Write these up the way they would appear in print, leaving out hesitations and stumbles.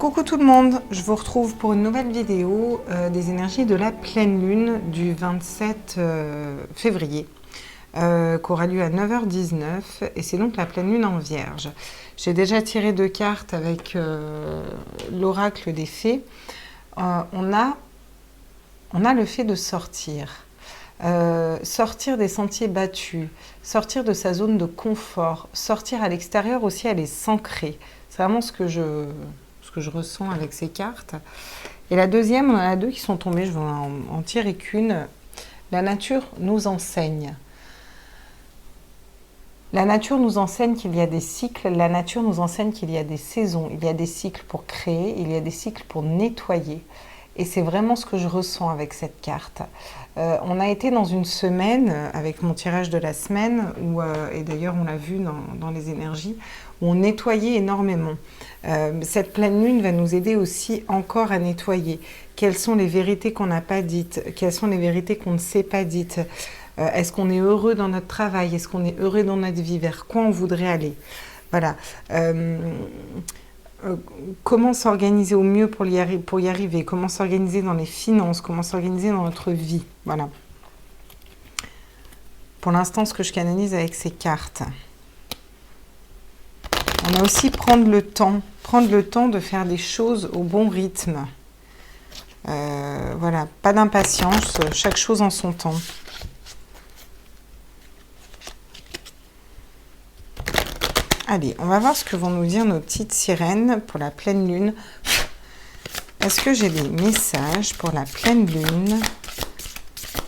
Coucou tout le monde, je vous retrouve pour une nouvelle vidéo des énergies de la pleine lune du 27 février qui aura lieu à 9h19 et c'est donc la pleine lune en vierge. J'ai déjà tiré 2 cartes avec l'oracle des fées. On a le fait de sortir. Sortir des sentiers battus, sortir de sa zone de confort, sortir à l'extérieur aussi, aller s'ancrer. C'est vraiment ce que je ressens avec ces cartes. Et la deuxième, on en a 2 qui sont tombées, je vais en tirer qu'une. La nature nous enseigne. La nature nous enseigne qu'il y a des cycles, la nature nous enseigne qu'il y a des saisons, il y a des cycles pour créer, il y a des cycles pour nettoyer. Et c'est vraiment ce que je ressens avec cette carte. On a été dans une semaine, avec mon tirage de la semaine, et d'ailleurs on l'a vu dans les énergies, où on nettoyait énormément. Cette pleine lune va nous aider aussi encore à nettoyer. Quelles sont les vérités qu'on n'a pas dites? Quelles sont les vérités qu'on ne s'est pas dites? Est-ce qu'on est heureux dans notre travail? Est-ce qu'on est heureux dans notre vie? Vers quoi on voudrait aller? Voilà. Comment s'organiser au mieux pour y arriver, comment s'organiser dans les finances, comment s'organiser dans notre vie. Voilà. Pour l'instant, ce que je canalise avec ces cartes. On a aussi prendre le temps de faire des choses au bon rythme. Voilà, pas d'impatience, chaque chose en son temps. Allez, on va voir ce que vont nous dire nos petites sirènes pour la pleine lune. Est-ce que j'ai des messages pour la pleine lune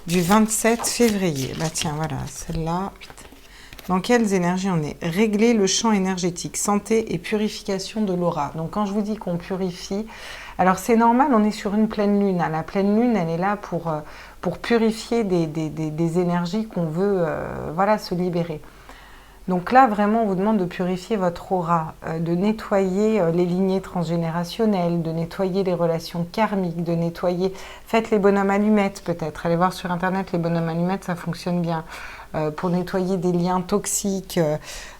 du 27 février? Bah tiens, voilà, celle-là. Dans quelles énergies on est? Régler le champ énergétique, santé et purification de l'aura. Donc quand je vous dis qu'on purifie, alors c'est normal, on est sur une pleine lune. La pleine lune, elle est là pour purifier des énergies qu'on veut voilà, se libérer. Donc là, vraiment, on vous demande de purifier votre aura, de nettoyer les lignées transgénérationnelles, de nettoyer les relations karmiques, de nettoyer... Faites les bonhommes allumettes peut-être. Allez voir sur Internet, les bonhommes allumettes, ça fonctionne bien. Pour nettoyer des liens toxiques,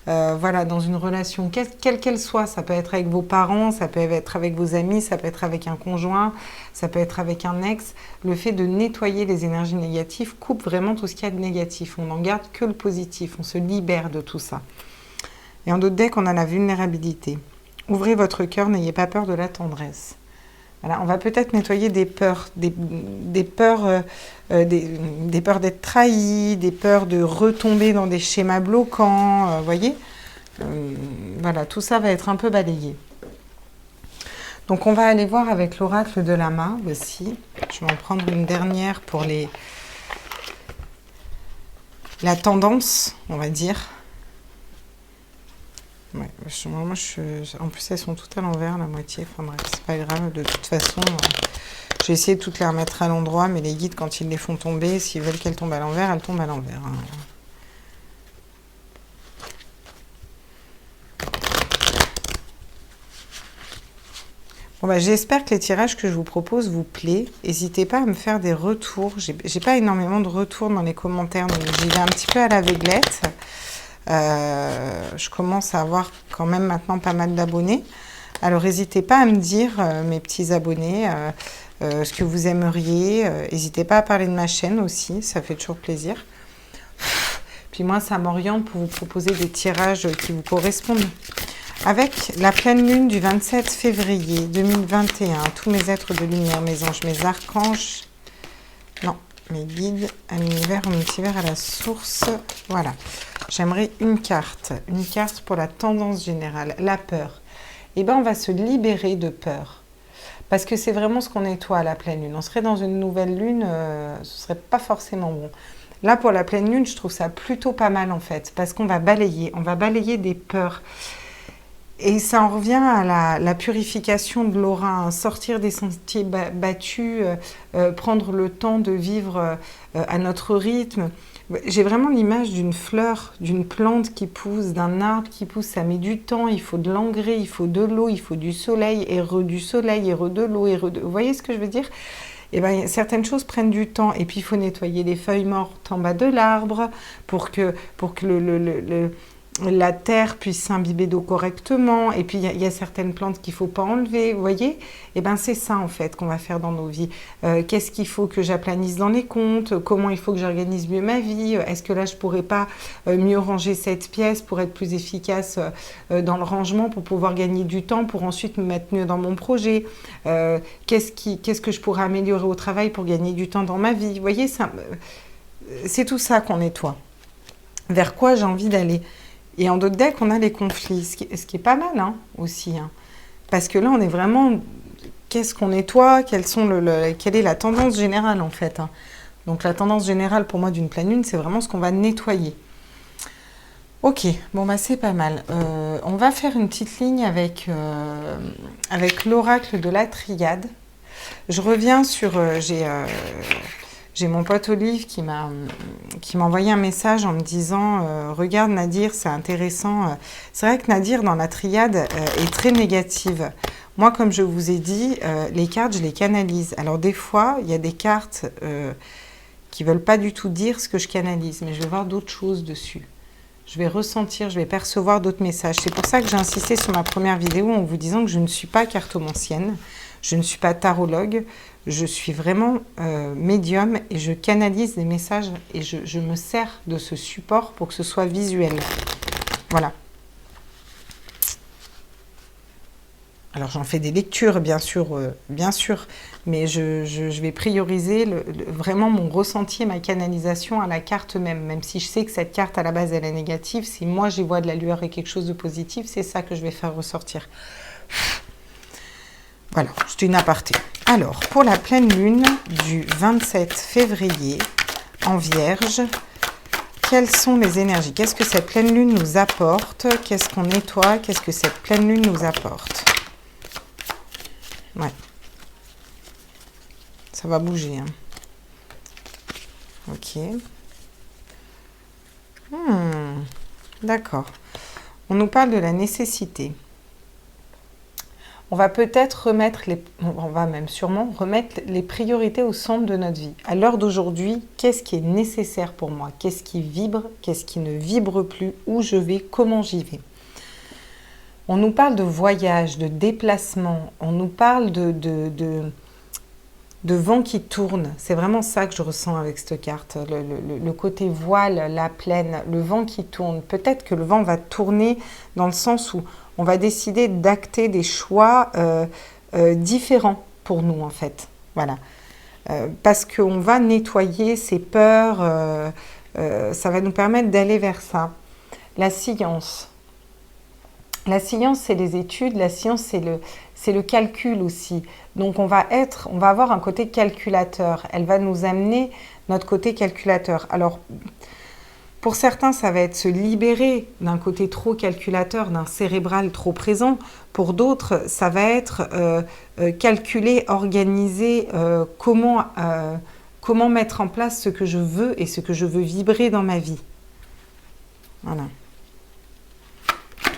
voilà, dans une relation, quelle qu'elle soit. Ça peut être avec vos parents, ça peut être avec vos amis, ça peut être avec un conjoint, ça peut être avec un ex. Le fait de nettoyer les énergies négatives coupe vraiment tout ce qu'il y a de négatif. On n'en garde que le positif, on se libère de tout ça. Et en d'autres decks, on a la vulnérabilité. Ouvrez votre cœur, n'ayez pas peur de la tendresse. Voilà, on va peut-être nettoyer des peurs, des peurs d'être trahi, des peurs de retomber dans des schémas bloquants, voyez, voilà, tout ça va être un peu balayé. Donc on va aller voir avec l'oracle de Lama aussi. Je vais en prendre une dernière pour la tendance, on va dire. Ouais, en plus, elles sont toutes à l'envers, la moitié. Enfin bref, c'est pas grave. De toute façon, j'ai essayé de toutes les remettre à l'endroit, mais les guides, quand ils les font tomber, s'ils veulent qu'elles tombent à l'envers, elles tombent à l'envers. Hein. Bon, bah, j'espère que les tirages que je vous propose vous plaît. N'hésitez pas à me faire des retours. J'ai pas énormément de retours dans les commentaires, donc j'y vais un petit peu à l'aveuglette. Je commence à avoir quand même maintenant pas mal d'abonnés. Alors n'hésitez pas à me dire, mes petits abonnés, ce que vous aimeriez. N'hésitez pas à parler de ma chaîne aussi, ça fait toujours plaisir. Puis moi, ça m'oriente pour vous proposer des tirages qui vous correspondent. Avec la pleine lune du 27 février 2021, tous mes êtres de lumière, mes anges, mes archanges, non, mes guides, à l'univers, au multivers, à la source, voilà. J'aimerais une carte pour la tendance générale, la peur. Eh bien, on va se libérer de peur. Parce que c'est vraiment ce qu'on nettoie à la pleine lune. On serait dans une nouvelle lune, ce serait pas forcément bon. Là, pour la pleine lune, je trouve ça plutôt pas mal en fait. Parce qu'on va balayer des peurs. Et ça en revient à la purification de l'aura, hein, sortir des sentiers battus, prendre le temps de vivre à notre rythme. J'ai vraiment l'image d'une fleur, d'une plante qui pousse, d'un arbre qui pousse. Ça met du temps, il faut de l'engrais, il faut de l'eau, il faut du soleil, et du soleil, et de l'eau, Vous voyez ce que je veux dire? Eh bien, certaines choses prennent du temps. Et puis, il faut nettoyer les feuilles mortes en bas de l'arbre pour que la terre puisse s'imbiber d'eau correctement, et puis il y a certaines plantes qu'il ne faut pas enlever, vous voyez? Et bien c'est ça en fait qu'on va faire dans nos vies. Qu'est-ce qu'il faut que j'aplanisse dans les comptes? Comment il faut que j'organise mieux ma vie? Est-ce que là je ne pourrais pas mieux ranger cette pièce pour être plus efficace dans le rangement, pour pouvoir gagner du temps, pour ensuite me mettre mieux dans mon projet? Qu'est-ce que je pourrais améliorer au travail pour gagner du temps dans ma vie? Vous voyez, c'est tout ça qu'on nettoie. Vers quoi j'ai envie d'aller? Et en d'autres decks, on a les conflits, ce qui est pas mal hein, aussi. Hein. Parce que là, on est vraiment... Qu'est-ce qu'on nettoie? Quelle est la tendance générale, en fait hein. Donc, la tendance générale, pour moi, d'une pleine lune, c'est vraiment ce qu'on va nettoyer. Ok, bon, bah, c'est pas mal. On va faire une petite ligne avec l'oracle de la triade. Je reviens sur... J'ai mon pote Olive qui m'a envoyé un message en me disant regarde Nadir, c'est intéressant. C'est vrai que Nadir, dans la triade, est très négative. Moi, comme je vous ai dit, les cartes, je les canalise. Alors, des fois, il y a des cartes qui ne veulent pas du tout dire ce que je canalise, mais je vais voir d'autres choses dessus. Je vais ressentir, je vais percevoir d'autres messages. C'est pour ça que j'ai insisté sur ma première vidéo en vous disant que je ne suis pas cartomancienne, je ne suis pas tarologue, je suis vraiment médium et je canalise des messages et je me sers de ce support pour que ce soit visuel. Voilà. Alors j'en fais des lectures, bien sûr, mais je vais prioriser vraiment mon ressenti et ma canalisation à la carte même si je sais que cette carte à la base elle est négative, si moi j'y vois de la lueur et quelque chose de positif, c'est ça que je vais faire ressortir. Voilà, c'est une aparté. Alors, pour la pleine lune du 27 février en Vierge, quelles sont les énergies? Qu'est-ce que cette pleine lune nous apporte? Qu'est-ce qu'on nettoie? Qu'est-ce que cette pleine lune nous apporte? Ouais. Ça va bouger. Hein. Ok. D'accord. On nous parle de la nécessité. On va peut-être on va même sûrement remettre les priorités au centre de notre vie. À l'heure d'aujourd'hui, qu'est-ce qui est nécessaire pour moi? Qu'est-ce qui vibre? Qu'est-ce qui ne vibre plus? Où je vais? Comment j'y vais? On nous parle de voyage, de déplacement. On nous parle de vent qui tourne. C'est vraiment ça que je ressens avec cette carte. Le côté voile, la plaine, le vent qui tourne. Peut-être que le vent va tourner dans le sens où on va décider d'acter des choix différents pour nous, en fait. Voilà. Parce qu'on va nettoyer ces peurs. Ça va nous permettre d'aller vers ça. La science. La science, c'est les études. La science, c'est le calcul aussi. Donc, on va avoir un côté calculateur. Elle va nous amener notre côté calculateur. Alors, pour certains, ça va être se libérer d'un côté trop calculateur, d'un cérébral trop présent. Pour d'autres, ça va être calculer, organiser, comment mettre en place ce que je veux et ce que je veux vibrer dans ma vie. Voilà.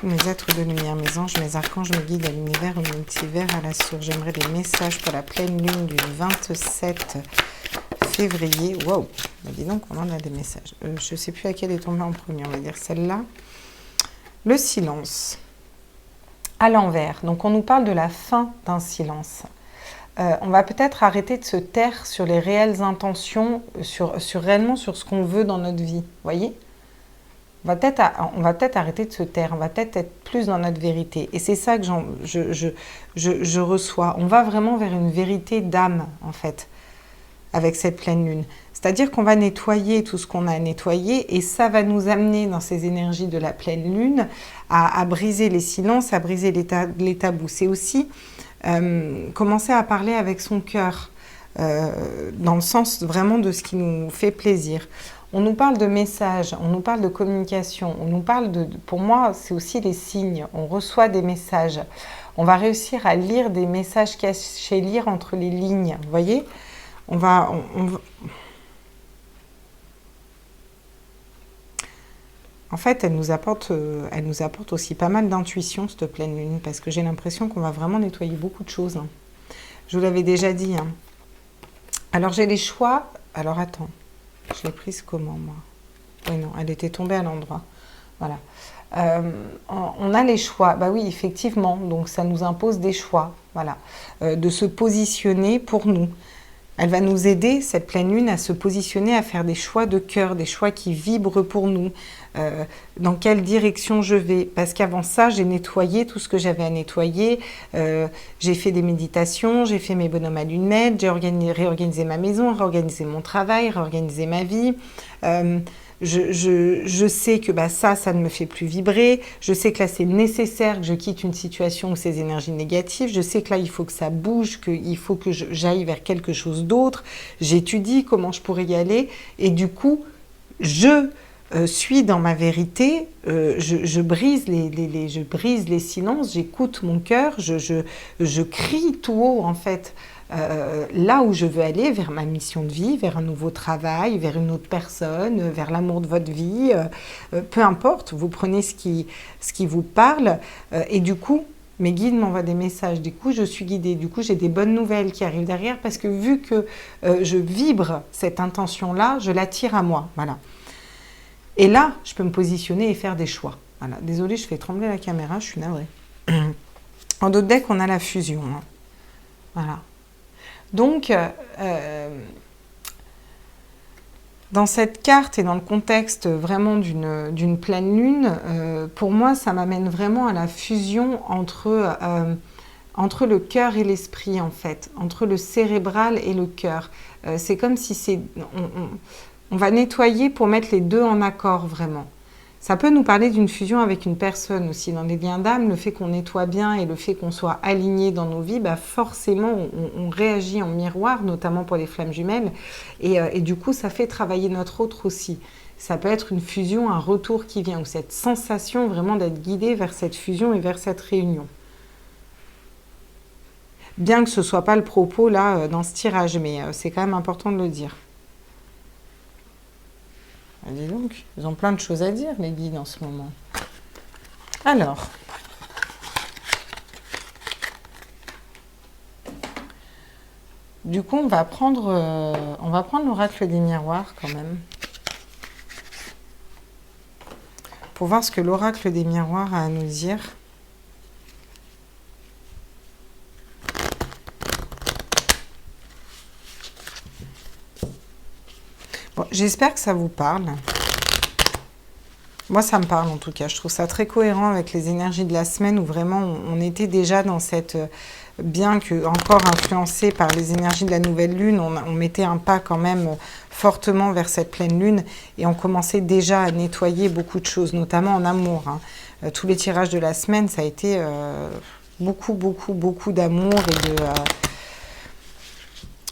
Tous mes êtres de lumière, mes anges, mes archanges, mes guides à l'univers, au multivers, à la source. J'aimerais des messages pour la pleine lune du 27 février. Wow, dis donc, on en a des messages. Je ne sais plus à quelle est tombée en premier, on va dire celle-là. Le silence. À l'envers. Donc, on nous parle de la fin d'un silence. On va peut-être arrêter de se taire sur les réelles intentions, réellement sur ce qu'on veut dans notre vie. Vous voyez ? On va peut-être arrêter de se taire, on va peut-être être plus dans notre vérité. Et c'est ça que je reçois. On va vraiment vers une vérité d'âme, en fait, avec cette pleine lune. C'est-à-dire qu'on va nettoyer tout ce qu'on a nettoyé et ça va nous amener dans ces énergies de la pleine lune à briser les silences, à briser les tabous. C'est aussi commencer à parler avec son cœur, dans le sens vraiment de ce qui nous fait plaisir. On nous parle de messages, on nous parle de communication, on nous parle pour moi, c'est aussi les signes. On reçoit des messages. On va réussir à lire des messages cachés, lire entre les lignes. Vous voyez ? En fait, elle nous apporte aussi pas mal d'intuition, cette pleine lune, parce que j'ai l'impression qu'on va vraiment nettoyer beaucoup de choses. Hein. Je vous l'avais déjà dit. Hein. Alors, j'ai les choix. Alors, attends. Je l'ai prise comment, moi? Oui, non, elle était tombée à l'endroit. Voilà. On a les choix. Bah oui, effectivement. Donc, ça nous impose des choix. Voilà. De se positionner pour nous. Elle va nous aider, cette pleine lune, à se positionner, à faire des choix de cœur, des choix qui vibrent pour nous. Dans quelle direction je vais? Parce qu'avant ça, j'ai nettoyé tout ce que j'avais à nettoyer. J'ai fait des méditations, j'ai fait mes bonhommes allumettes, j'ai réorganisé ma maison, réorganisé mon travail, réorganisé ma vie. Je sais que bah, ça ne me fait plus vibrer. Je sais que là, c'est nécessaire que je quitte une situation où ces énergies négatives. Je sais que là, il faut que ça bouge, qu'il faut que j'aille vers quelque chose d'autre. J'étudie comment je pourrais y aller. Et du coup, je suis dans ma vérité. Je brise je brise les silences. J'écoute mon cœur. Je crie tout haut, en fait. Là où je veux aller, vers ma mission de vie, vers un nouveau travail, vers une autre personne, vers l'amour de votre vie, peu importe, vous prenez ce qui vous parle, et du coup, mes guides m'envoient des messages, du coup je suis guidée, du coup j'ai des bonnes nouvelles qui arrivent derrière, parce que vu que je vibre cette intention-là, je l'attire à moi, voilà. Et là, je peux me positionner et faire des choix. Voilà. Désolée, je fais trembler la caméra, je suis navrée. En d'autres decks, on a la fusion, hein. Voilà. Donc, dans cette carte et dans le contexte vraiment d'une pleine lune, pour moi, ça m'amène vraiment à la fusion entre le cœur et l'esprit, en fait, entre le cérébral et le cœur. C'est comme si on va nettoyer pour mettre les deux en accord, vraiment. Ça peut nous parler d'une fusion avec une personne aussi. Dans les liens d'âme, le fait qu'on nettoie bien et le fait qu'on soit aligné dans nos vies, bah forcément, on réagit en miroir, notamment pour les flammes jumelles. Et du coup, ça fait travailler notre autre aussi. Ça peut être une fusion, un retour qui vient, ou cette sensation vraiment d'être guidé vers cette fusion et vers cette réunion. Bien que ce ne soit pas le propos là dans ce tirage, mais c'est quand même important de le dire. Dis donc, ils ont plein de choses à dire, les guides, en ce moment. Alors, du coup, on va prendre l'oracle des miroirs, quand même, pour voir ce que l'oracle des miroirs a à nous dire. Bon, j'espère que ça vous parle. Moi, ça me parle en tout cas. Je trouve ça très cohérent avec les énergies de la semaine où vraiment on était déjà dans cette... Bien que encore influencé par les énergies de la nouvelle lune, on mettait un pas quand même fortement vers cette pleine lune et on commençait déjà à nettoyer beaucoup de choses, notamment en amour, hein. Tous les tirages de la semaine, ça a été beaucoup d'amour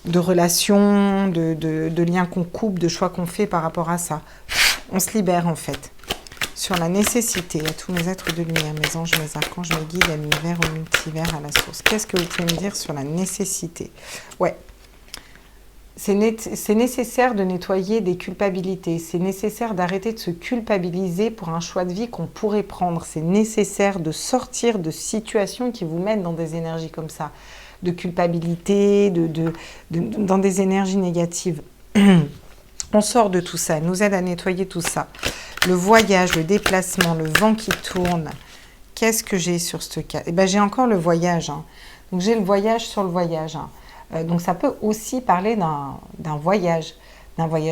et de relations, de liens qu'on coupe, de choix qu'on fait par rapport à ça. On se libère en fait. Sur la nécessité, à tous mes êtres de lumière, mes anges, mes archanges, mes guides, à l'univers, au multivers, à la source. Qu'est-ce que vous pouvez me dire sur la nécessité? Ouais. C'est nécessaire de nettoyer des culpabilités. C'est nécessaire d'arrêter de se culpabiliser pour un choix de vie qu'on pourrait prendre. C'est nécessaire de sortir de situations qui vous mettent dans des énergies comme ça, de culpabilité, dans des énergies négatives. On sort de tout ça, elle nous aide à nettoyer tout ça. Le voyage, le déplacement, le vent qui tourne. Qu'est-ce que j'ai sur ce cas? Eh bien, j'ai encore le voyage, hein. Donc, j'ai le voyage sur le voyage, hein. Donc, ça peut aussi parler d'un voyage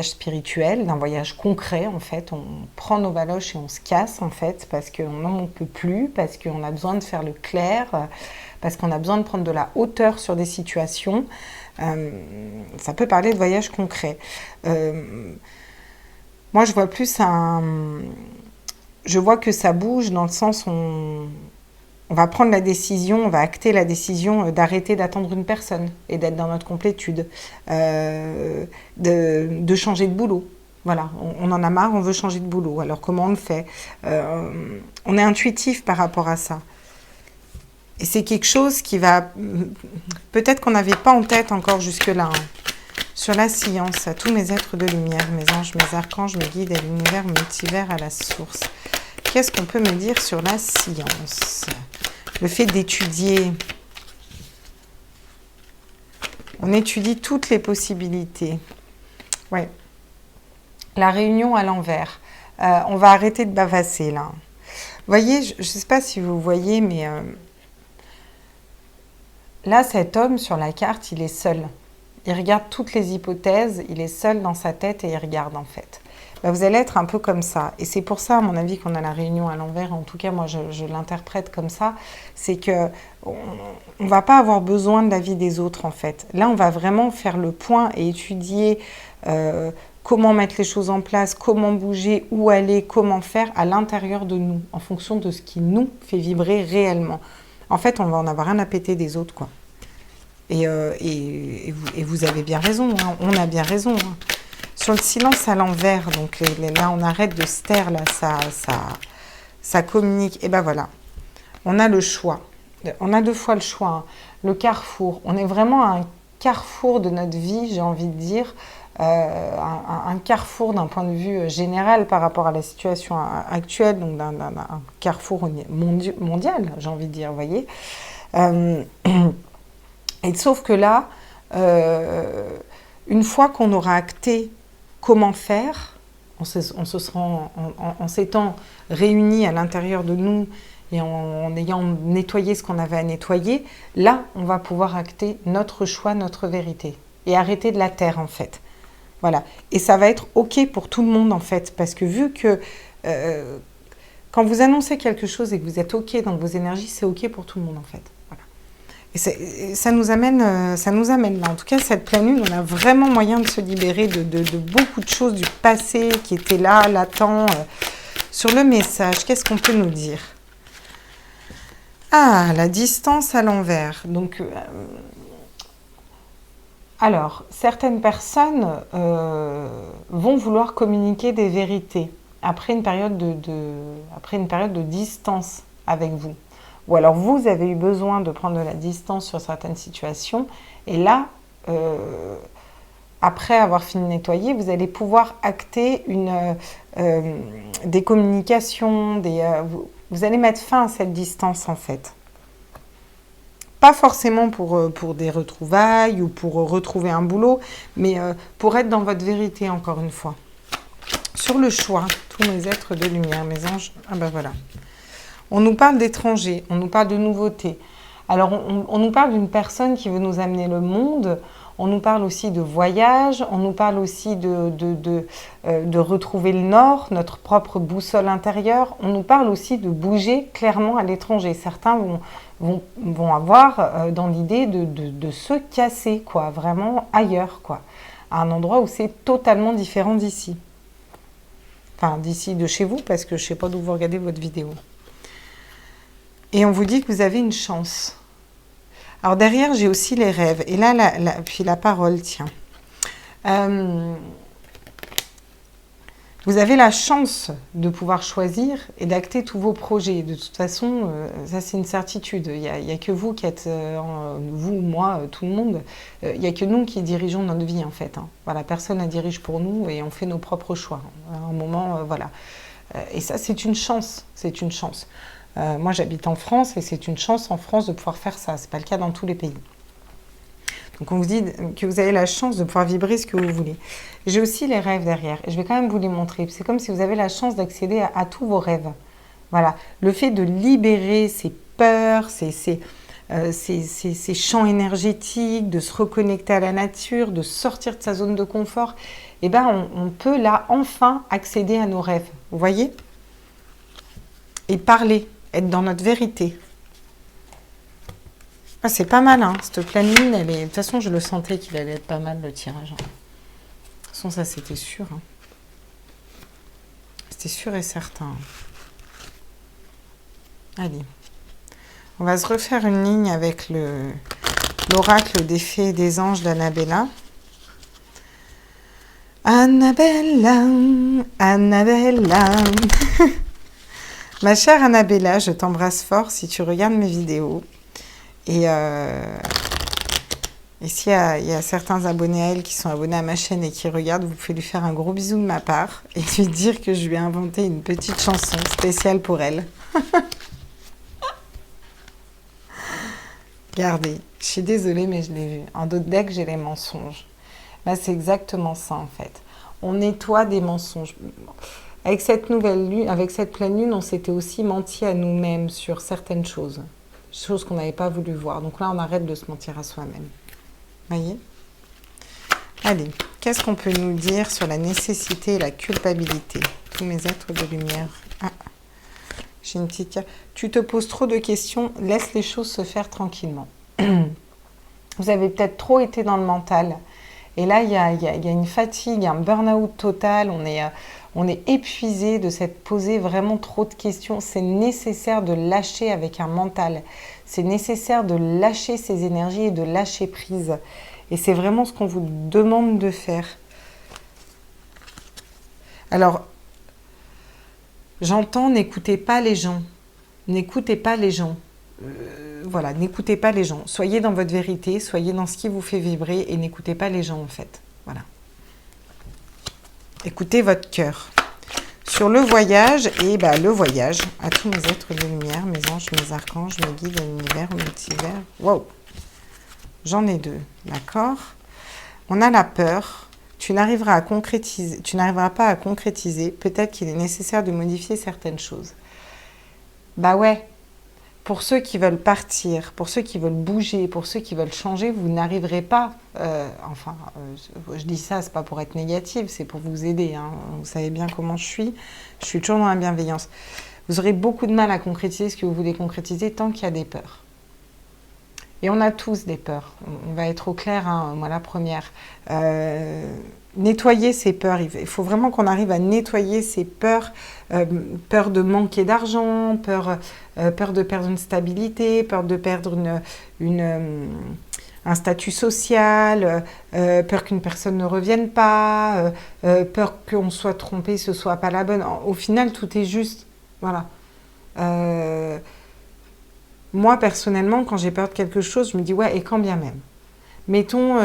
spirituel, d'un voyage concret, en fait. On prend nos valoches et on se casse, en fait, parce qu'on n'en peut plus, parce qu'on a besoin de faire le clair, parce qu'on a besoin de prendre de la hauteur sur des situations. Ça peut parler de voyage concret. Moi, je vois plus je vois que ça bouge dans le sens où on va prendre la décision, on va acter la décision d'arrêter d'attendre une personne et d'être dans notre complétude, de changer de boulot. Voilà, on en a marre, on veut changer de boulot. Alors, comment on le fait? On est intuitif par rapport à ça. Et c'est quelque chose qui va... Peut-être qu'on n'avait pas en tête encore jusque-là, hein. Sur la science, à tous mes êtres de lumière, mes anges, mes archanges, mes guides, à l'univers, multivers, à la source. Qu'est-ce qu'on peut me dire sur la science? Le fait d'étudier. On étudie toutes les possibilités. Ouais. La réunion à l'envers. On va arrêter de bavasser, là. Vous voyez, je ne sais pas si vous voyez, mais là, cet homme sur la carte, il est seul. Il regarde toutes les hypothèses, il est seul dans sa tête et il regarde, en fait. Ben, vous allez être un peu comme ça. Et c'est pour ça, à mon avis, qu'on a la réunion à l'envers. En tout cas, moi, je l'interprète comme ça. C'est que on va pas avoir besoin de l'avis des autres, en fait. Là, on va vraiment faire le point et étudier comment mettre les choses en place, comment bouger, où aller, comment faire à l'intérieur de nous, en fonction de ce qui nous fait vibrer réellement. En fait, on va en avoir rien à péter des autres, quoi. Et vous avez bien raison, hein, on a bien raison. Hein. Sur le silence à l'envers, donc là on arrête de se taire, là ça communique. Et ben voilà, on a le choix. On a deux fois le choix. Hein. Le carrefour, on est vraiment à un carrefour de notre vie, j'ai envie de dire. Un carrefour d'un point de vue général par rapport à la situation actuelle, donc d'un carrefour mondial, j'ai envie de dire, vous voyez. Et sauf que là, une fois qu'on aura acté comment faire, en s'étant réunis à l'intérieur de nous et en ayant nettoyé ce qu'on avait à nettoyer, là, on va pouvoir acter notre choix, notre vérité. Et arrêter de la taire, en fait. Voilà. Et ça va être OK pour tout le monde, en fait. Parce que vu que quand vous annoncez quelque chose et que vous êtes OK dans vos énergies, c'est OK pour tout le monde, en fait. Voilà. Et ça nous amène là. En tout cas, cette pleine lune, on a vraiment moyen de se libérer de beaucoup de choses du passé qui étaient là, latents. Sur le message, qu'est-ce qu'on peut nous dire? Ah, la distance à l'envers. Donc, alors, certaines personnes vont vouloir communiquer des vérités après une période de distance avec vous. Ou alors vous avez eu besoin de prendre de la distance sur certaines situations. Et là, après avoir fini de nettoyer, vous allez pouvoir acter des communications, vous allez mettre fin à cette distance en fait. Pas forcément pour des retrouvailles ou pour retrouver un boulot, mais pour être dans votre vérité encore une fois. Sur le choix, tous mes êtres de lumière, mes anges, ah ben voilà. On nous parle d'étrangers, on nous parle de nouveautés. Alors, on nous parle d'une personne qui veut nous amener le monde, on nous parle aussi de voyage, on nous parle aussi de retrouver le nord, notre propre boussole intérieure. On nous parle aussi de bouger clairement à l'étranger. Certains vont avoir dans l'idée de se casser, quoi, vraiment ailleurs, quoi, à un endroit où c'est totalement différent d'ici. Enfin, d'ici, de chez vous, parce que je ne sais pas d'où vous regardez votre vidéo. Et on vous dit que vous avez une chance. Alors derrière, j'ai aussi les rêves. Et là, puis la parole, tiens. Vous avez la chance de pouvoir choisir et d'acter tous vos projets. De toute façon, ça c'est une certitude. Il n'y a que vous qui êtes, vous, moi, tout le monde, il n'y a que nous qui dirigeons notre vie en fait. Hein. Voilà, personne ne dirige pour nous et on fait nos propres choix. À un moment, voilà. Et ça, c'est une chance. C'est une chance. Moi, j'habite en France et c'est une chance en France de pouvoir faire ça. Ce n'est pas le cas dans tous les pays. Donc, on vous dit que vous avez la chance de pouvoir vibrer ce que vous voulez. J'ai aussi les rêves derrière. Et je vais quand même vous les montrer. C'est comme si vous avez la chance d'accéder à tous vos rêves. Voilà. Le fait de libérer ces peurs, ces champs énergétiques, de se reconnecter à la nature, de sortir de sa zone de confort, eh ben, on peut là enfin accéder à nos rêves. Vous voyez? Et parler. Être dans notre vérité. Ah, c'est pas mal, hein. Cette pleine lune, elle est... De toute façon, je le sentais qu'il allait être pas mal, le tirage. De toute façon, ça, c'était sûr. Hein. C'était sûr et certain. Allez. On va se refaire une ligne avec l'oracle des fées et des anges d'Annabella. Annabella, Annabella. Ma chère Annabella, je t'embrasse fort si tu regardes mes vidéos. Et s'il y a certains abonnés à elle qui sont abonnés à ma chaîne et qui regardent, vous pouvez lui faire un gros bisou de ma part et lui dire que je lui ai inventé une petite chanson spéciale pour elle. Regardez, je suis désolée mais je l'ai vu. En d'autres decks, j'ai les mensonges. Là, c'est exactement ça en fait. On nettoie des mensonges. avec cette nouvelle lune, avec cette pleine lune, on s'était aussi menti à nous-mêmes sur certaines choses. Choses qu'on n'avait pas voulu voir. Donc là, on arrête de se mentir à soi-même. Voyez? Allez, qu'est-ce qu'on peut nous dire sur la nécessité et la culpabilité? Tous mes êtres de lumière. Ah, j'ai une petite carte. Tu te poses trop de questions, laisse les choses se faire tranquillement. Vous avez peut-être trop été dans le mental. Et là, il y a une fatigue, un burn-out total. On est épuisé de s'être posé vraiment trop de questions. C'est nécessaire de lâcher avec un mental. C'est nécessaire de lâcher ses énergies et de lâcher prise. Et c'est vraiment ce qu'on vous demande de faire. Alors, j'entends, n'écoutez pas les gens. N'écoutez pas les gens. Voilà, n'écoutez pas les gens. Soyez dans votre vérité, soyez dans ce qui vous fait vibrer et n'écoutez pas les gens en fait. Voilà. Écoutez votre cœur. Sur le voyage, et le voyage, à tous mes êtres de lumière, mes anges, mes archanges, mes guides, l'univers, le multivers. Wow! J'en ai deux, d'accord? On a la peur. Tu n'arriveras pas à concrétiser. Peut-être qu'il est nécessaire de modifier certaines choses. Bah ouais. Pour ceux qui veulent partir, pour ceux qui veulent bouger, pour ceux qui veulent changer, vous n'arriverez pas. Je dis ça, c'est pas pour être négative, c'est pour vous aider. Hein. Vous savez bien comment je suis. Je suis toujours dans la bienveillance. Vous aurez beaucoup de mal à concrétiser ce que vous voulez concrétiser tant qu'il y a des peurs. Et on a tous des peurs. On va être au clair, hein, moi la première. Nettoyer ces peurs. Il faut vraiment qu'on arrive à nettoyer ces peurs. Peur de manquer d'argent, peur de perdre une stabilité, peur de perdre un statut social, peur qu'une personne ne revienne pas, peur qu'on soit trompé, ce ne soit pas la bonne. Au final, tout est juste. Voilà. Moi, personnellement, quand j'ai peur de quelque chose, je me dis, ouais, et quand bien même. Mettons,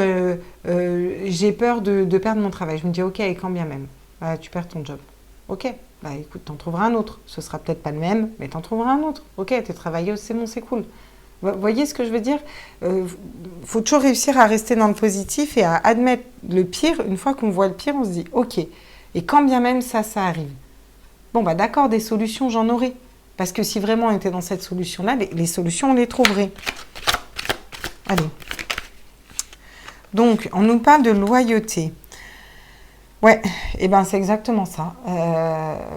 j'ai peur de perdre mon travail. Je me dis, ok, et quand bien même. Tu perds ton job. Ok, bah écoute, t'en trouveras un autre. Ce sera peut-être pas le même, mais t'en trouveras un autre. Ok, t'es travailleuse, c'est bon, c'est cool. Vous voyez ce que je veux dire? Faut toujours réussir à rester dans le positif et à admettre le pire. Une fois qu'on voit le pire, on se dit, ok, et quand bien même ça arrive. Bon, bah d'accord, des solutions, j'en aurai. Parce que si vraiment on était dans cette solution-là, les solutions, on les trouverait. Allez. Donc, on nous parle de loyauté. Ouais, et ben c'est exactement ça.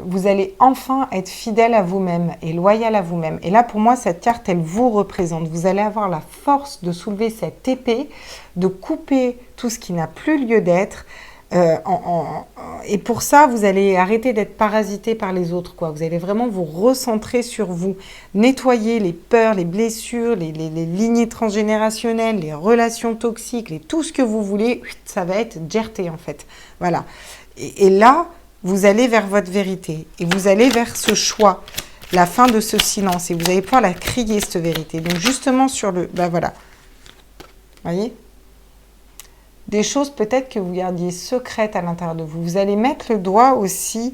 Vous allez enfin être fidèle à vous-même et loyal à vous-même. Et là, pour moi, cette carte, elle vous représente. Vous allez avoir la force de soulever cette épée, de couper tout ce qui n'a plus lieu d'être. Et pour ça, vous allez arrêter d'être parasité par les autres, quoi. Vous allez vraiment vous recentrer sur vous, nettoyer les peurs, les blessures, les lignées transgénérationnelles, les relations toxiques, tout ce que vous voulez, ça va être jerté en fait. Voilà. Et là, vous allez vers votre vérité et vous allez vers ce choix, la fin de ce silence et vous allez pouvoir la crier cette vérité. Donc justement sur le, voilà, voyez. Des choses peut-être que vous gardiez secrètes à l'intérieur de vous. Vous allez mettre le doigt aussi...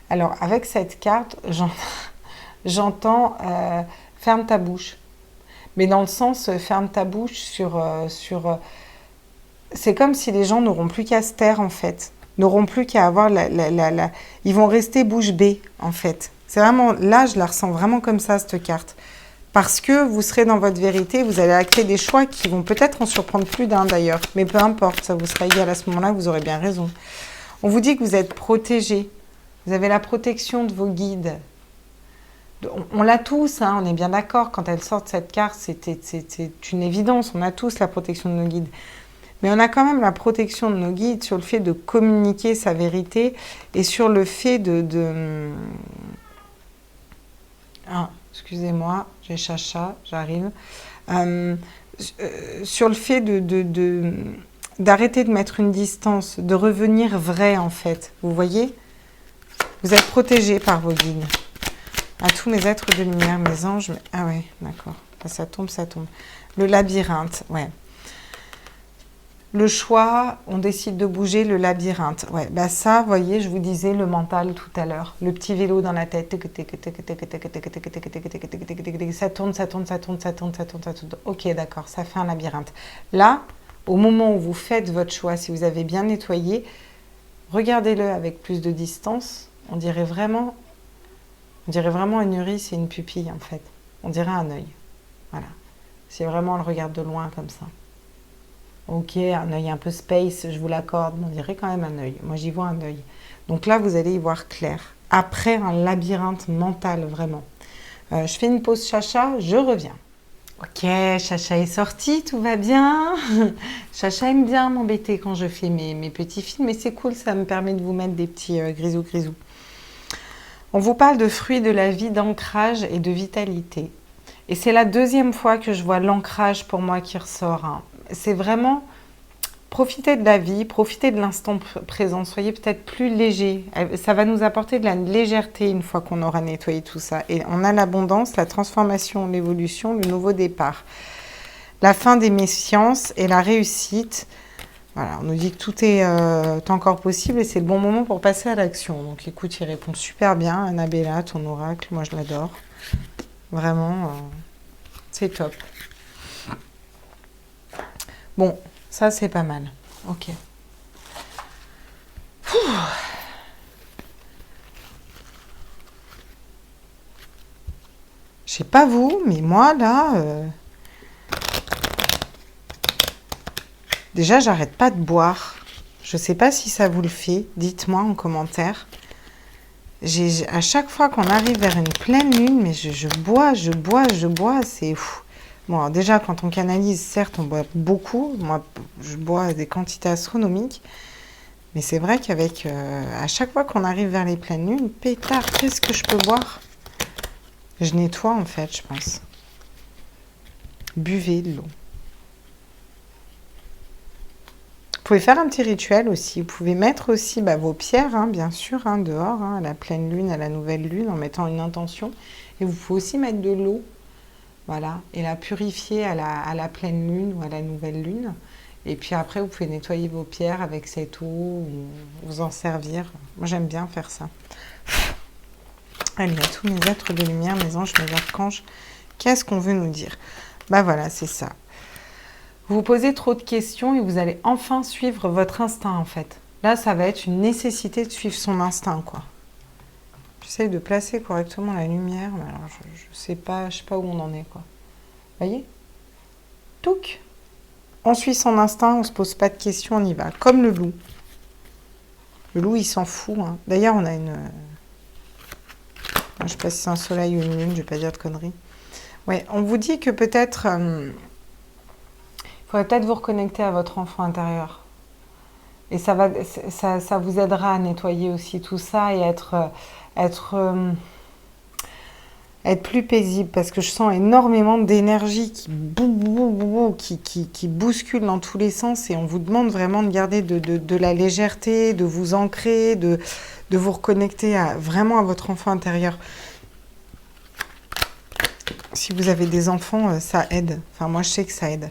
Alors, avec cette carte, j'entends ferme ta bouche. Mais dans le sens, ferme ta bouche sur... C'est comme si les gens n'auront plus qu'à se taire, en fait. N'auront plus qu'à avoir Ils vont rester bouche bée, en fait. C'est vraiment... Là, je la ressens vraiment comme ça, cette carte. Parce que vous serez dans votre vérité, vous allez acter des choix qui vont peut-être en surprendre plus d'un d'ailleurs. Mais peu importe, ça vous sera égal à ce moment-là, vous aurez bien raison. On vous dit que vous êtes protégé. Vous avez la protection de vos guides. On l'a tous, hein, on est bien d'accord. Quand elle sort cette carte, c'est une évidence. On a tous la protection de nos guides. Mais on a quand même la protection de nos guides sur le fait de communiquer sa vérité et sur le fait Ah, excusez-moi, j'ai chacha, j'arrive. Sur le fait d'arrêter de mettre une distance, de revenir vrai en fait. Vous voyez? Vous êtes protégés par vos guides. À tous mes êtres de lumière, mes anges. Ah ouais, d'accord. Ça tombe, ça tombe. Le labyrinthe, ouais. Le choix, on décide de bouger, le labyrinthe. Ouais, bah ça, vous voyez, je vous disais le mental tout à l'heure. Le petit vélo dans la tête. Ça tourne, ça tourne, ça tourne, ça tourne, ça tourne, ça tourne. Ok, d'accord, ça fait un labyrinthe. Là, au moment où vous faites votre choix, si vous avez bien nettoyé, regardez-le avec plus de distance. On dirait vraiment une iris et une pupille en fait. On dirait un œil. Voilà. Si vraiment on le regarde de loin comme ça. Ok, un œil un peu space, je vous l'accorde, mais on dirait quand même un œil. Moi, j'y vois un œil. Donc là, vous allez y voir clair. Après un labyrinthe mental, vraiment. Je fais une pause chacha, je reviens. Ok, Chacha est sorti, tout va bien. Chacha aime bien m'embêter quand je fais mes petits films, mais c'est cool, ça me permet de vous mettre des petits grisous. On vous parle de fruits de la vie, d'ancrage et de vitalité. Et c'est la deuxième fois que je vois l'ancrage pour moi qui ressort. Hein. C'est vraiment profiter de la vie, profiter de l'instant présent. Soyez peut-être plus léger. Ça va nous apporter de la légèreté une fois qu'on aura nettoyé tout ça. Et on a l'abondance, la transformation, l'évolution, le nouveau départ. La fin des méfiances et la réussite. Voilà, on nous dit que tout est encore possible et c'est le bon moment pour passer à l'action. Donc écoute, il répond super bien. Annabella, ton oracle, moi je l'adore. Vraiment, c'est top. Bon, ça c'est pas mal. Ok. Je sais pas vous, mais moi là... Déjà, j'arrête pas de boire. Je sais pas si ça vous le fait. Dites-moi en commentaire. À chaque fois qu'on arrive vers une pleine lune, mais je bois, c'est fou. Bon, alors déjà, quand on canalise, certes, on boit beaucoup. Moi, je bois des quantités astronomiques. Mais c'est vrai qu'avec... à chaque fois qu'on arrive vers les pleines lunes, pétard, qu'est-ce que je peux boire? Je nettoie, en fait, je pense. Buvez de l'eau. Vous pouvez faire un petit rituel aussi. Vous pouvez mettre aussi vos pierres, hein, bien sûr, hein, dehors, hein, à la pleine lune, à la nouvelle lune, en mettant une intention. Et vous pouvez aussi mettre de l'eau, voilà, et la purifier à la pleine lune ou à la nouvelle lune. Et puis après, vous pouvez nettoyer vos pierres avec cette eau, ou vous en servir. Moi, j'aime bien faire ça. Allez, à tous mes êtres de lumière, mes anges, mes archanges, qu'est-ce qu'on veut nous dire? Bah voilà, c'est ça. Vous vous posez trop de questions et vous allez enfin suivre votre instinct, en fait. Là, ça va être une nécessité de suivre son instinct, quoi. J'essaye de placer correctement la lumière, mais alors je sais pas où on en est, quoi. Voyez? Touc! On suit son instinct, on se pose pas de questions, on y va. Comme le loup. Le loup, il s'en fout. Hein. D'ailleurs, on a une... je sais pas si c'est un soleil ou une lune, je vais pas dire de conneries. Ouais, on vous dit que peut-être... il faudrait peut-être vous reconnecter à votre enfant intérieur. Et ça vous aidera à nettoyer aussi tout ça et être plus paisible. Parce que je sens énormément d'énergie qui bouscule dans tous les sens. Et on vous demande vraiment de garder de la légèreté, de vous ancrer, de vous reconnecter vraiment à votre enfant intérieur. Si vous avez des enfants, ça aide. Enfin, moi, je sais que ça aide.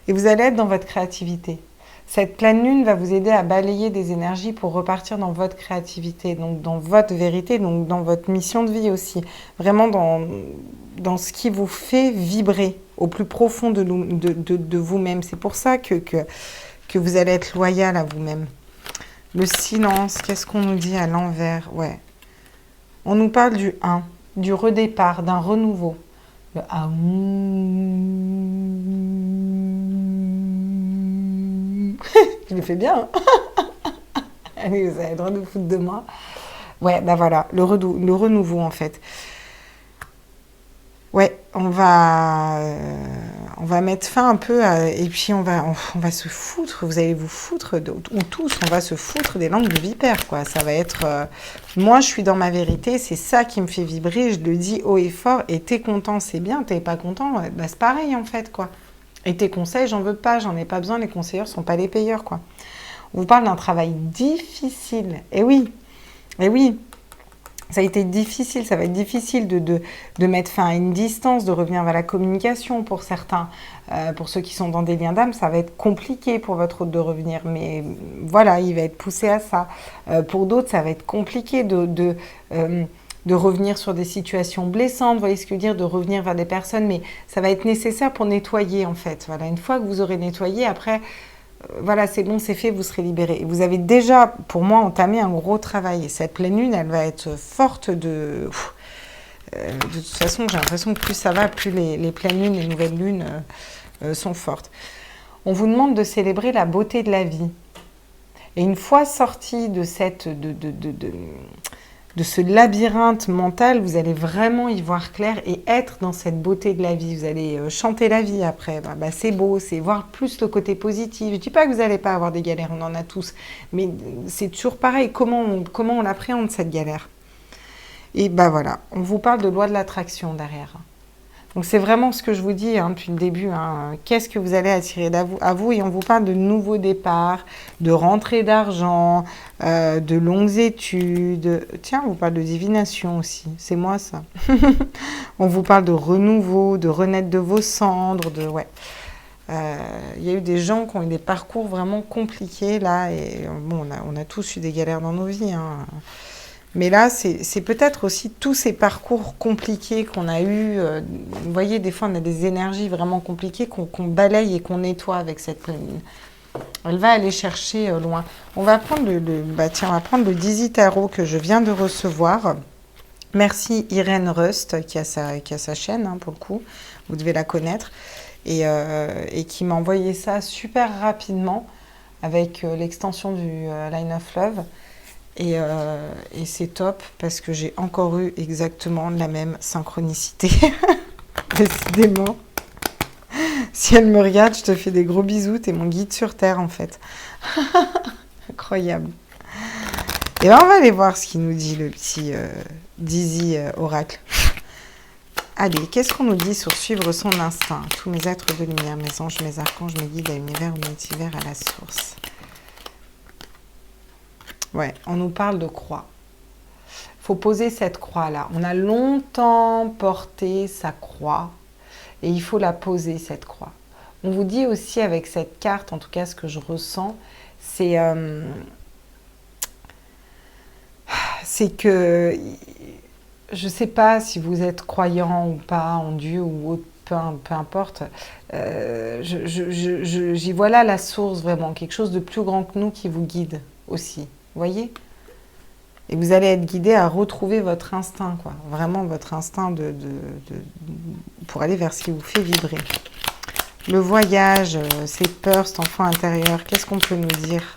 Et vous allez être dans votre créativité. Cette pleine lune va vous aider à balayer des énergies pour repartir dans votre créativité, donc dans votre vérité, donc dans votre mission de vie aussi. Vraiment dans ce qui vous fait vibrer au plus profond de vous-même. C'est pour ça que vous allez être loyal à vous-même. Le silence, qu'est-ce qu'on nous dit à l'envers? Ouais. On nous parle du 1, du redépart, d'un renouveau. Le je le fais bien. Allez, vous avez le droit de vous foutre de moi. Ouais, bah voilà, le renouveau en fait. Ouais, on va mettre fin un peu et puis on va se foutre, vous allez vous foutre, ou tous, on va se foutre des langues de vipère, quoi. Ça va être, moi je suis dans ma vérité, c'est ça qui me fait vibrer, je le dis haut et fort, et t'es content, c'est bien, t'es pas content, bah c'est pareil en fait, quoi. Et tes conseils, j'en veux pas, j'en ai pas besoin, les conseilleurs sont pas les payeurs, quoi. On vous parle d'un travail difficile, et oui, ça a été difficile, ça va être difficile de mettre fin à une distance, de revenir vers la communication pour certains. Pour ceux qui sont dans des liens d'âme, ça va être compliqué pour votre hôte de revenir. Mais voilà, il va être poussé à ça. Pour d'autres, ça va être compliqué de revenir sur des situations blessantes, vous voyez ce que je veux dire, de revenir vers des personnes. Mais ça va être nécessaire pour nettoyer, en fait. Voilà, une fois que vous aurez nettoyé, après... voilà, c'est bon, c'est fait, vous serez libéré. Et vous avez déjà, pour moi, entamé un gros travail. Et cette pleine lune, elle va être forte de... de toute façon, j'ai l'impression que plus ça va, plus les pleines lunes, les nouvelles lunes sont fortes. On vous demande de célébrer la beauté de la vie. Et une fois sorti de ce labyrinthe mental, vous allez vraiment y voir clair et être dans cette beauté de la vie. Vous allez chanter la vie après. C'est beau, c'est voir plus le côté positif. Je ne dis pas que vous n'allez pas avoir des galères, on en a tous. Mais c'est toujours pareil, comment on l'appréhende cette galère. Et voilà, on vous parle de loi de l'attraction derrière. Donc c'est vraiment ce que je vous dis depuis le début. Qu'est-ce que vous allez attirer à vous? Et on vous parle de nouveaux départs, de rentrée d'argent, de longues études. Tiens, on vous parle de divination aussi. C'est moi ça. On vous parle de renouveau, de renaître de vos cendres. Ouais. Y a eu des gens qui ont eu des parcours vraiment compliqués là. Et bon, on a tous eu des galères dans nos vies. Mais là, c'est peut-être aussi tous ces parcours compliqués qu'on a eus. Vous voyez, des fois, on a des énergies vraiment compliquées qu'on balaye et qu'on nettoie avec cette pleine lune. Elle va aller chercher loin. On va prendre on va prendre le Dizzy Tarot que je viens de recevoir. Merci Irène Rust, qui a sa chaîne, pour le coup. Vous devez la connaître. Et qui m'a envoyé ça super rapidement avec l'extension du Line of Love. Et c'est top parce que j'ai encore eu exactement la même synchronicité. Décidément. Si elle me regarde, je te fais des gros bisous. T'es mon guide sur Terre en fait. Incroyable. Et on va aller voir ce qu'il nous dit le petit Dizzy Oracle. Allez, qu'est-ce qu'on nous dit sur suivre son instinct? Tous mes êtres de lumière, mes anges, mes archanges, mes guides à l'univers, au multivers, à la source. Ouais, on nous parle de croix. Il faut poser cette croix-là. On a longtemps porté sa croix et il faut la poser, cette croix. On vous dit aussi avec cette carte, en tout cas ce que je ressens, c'est que je ne sais pas si vous êtes croyant ou pas en Dieu ou autre, peu importe. J'y vois là la source vraiment, quelque chose de plus grand que nous qui vous guide aussi. Vous voyez? Et vous allez être guidé à retrouver votre instinct, quoi. Vraiment votre instinct pour aller vers ce qui vous fait vibrer. Le voyage, ces peurs, cet enfant intérieur, qu'est-ce qu'on peut nous dire?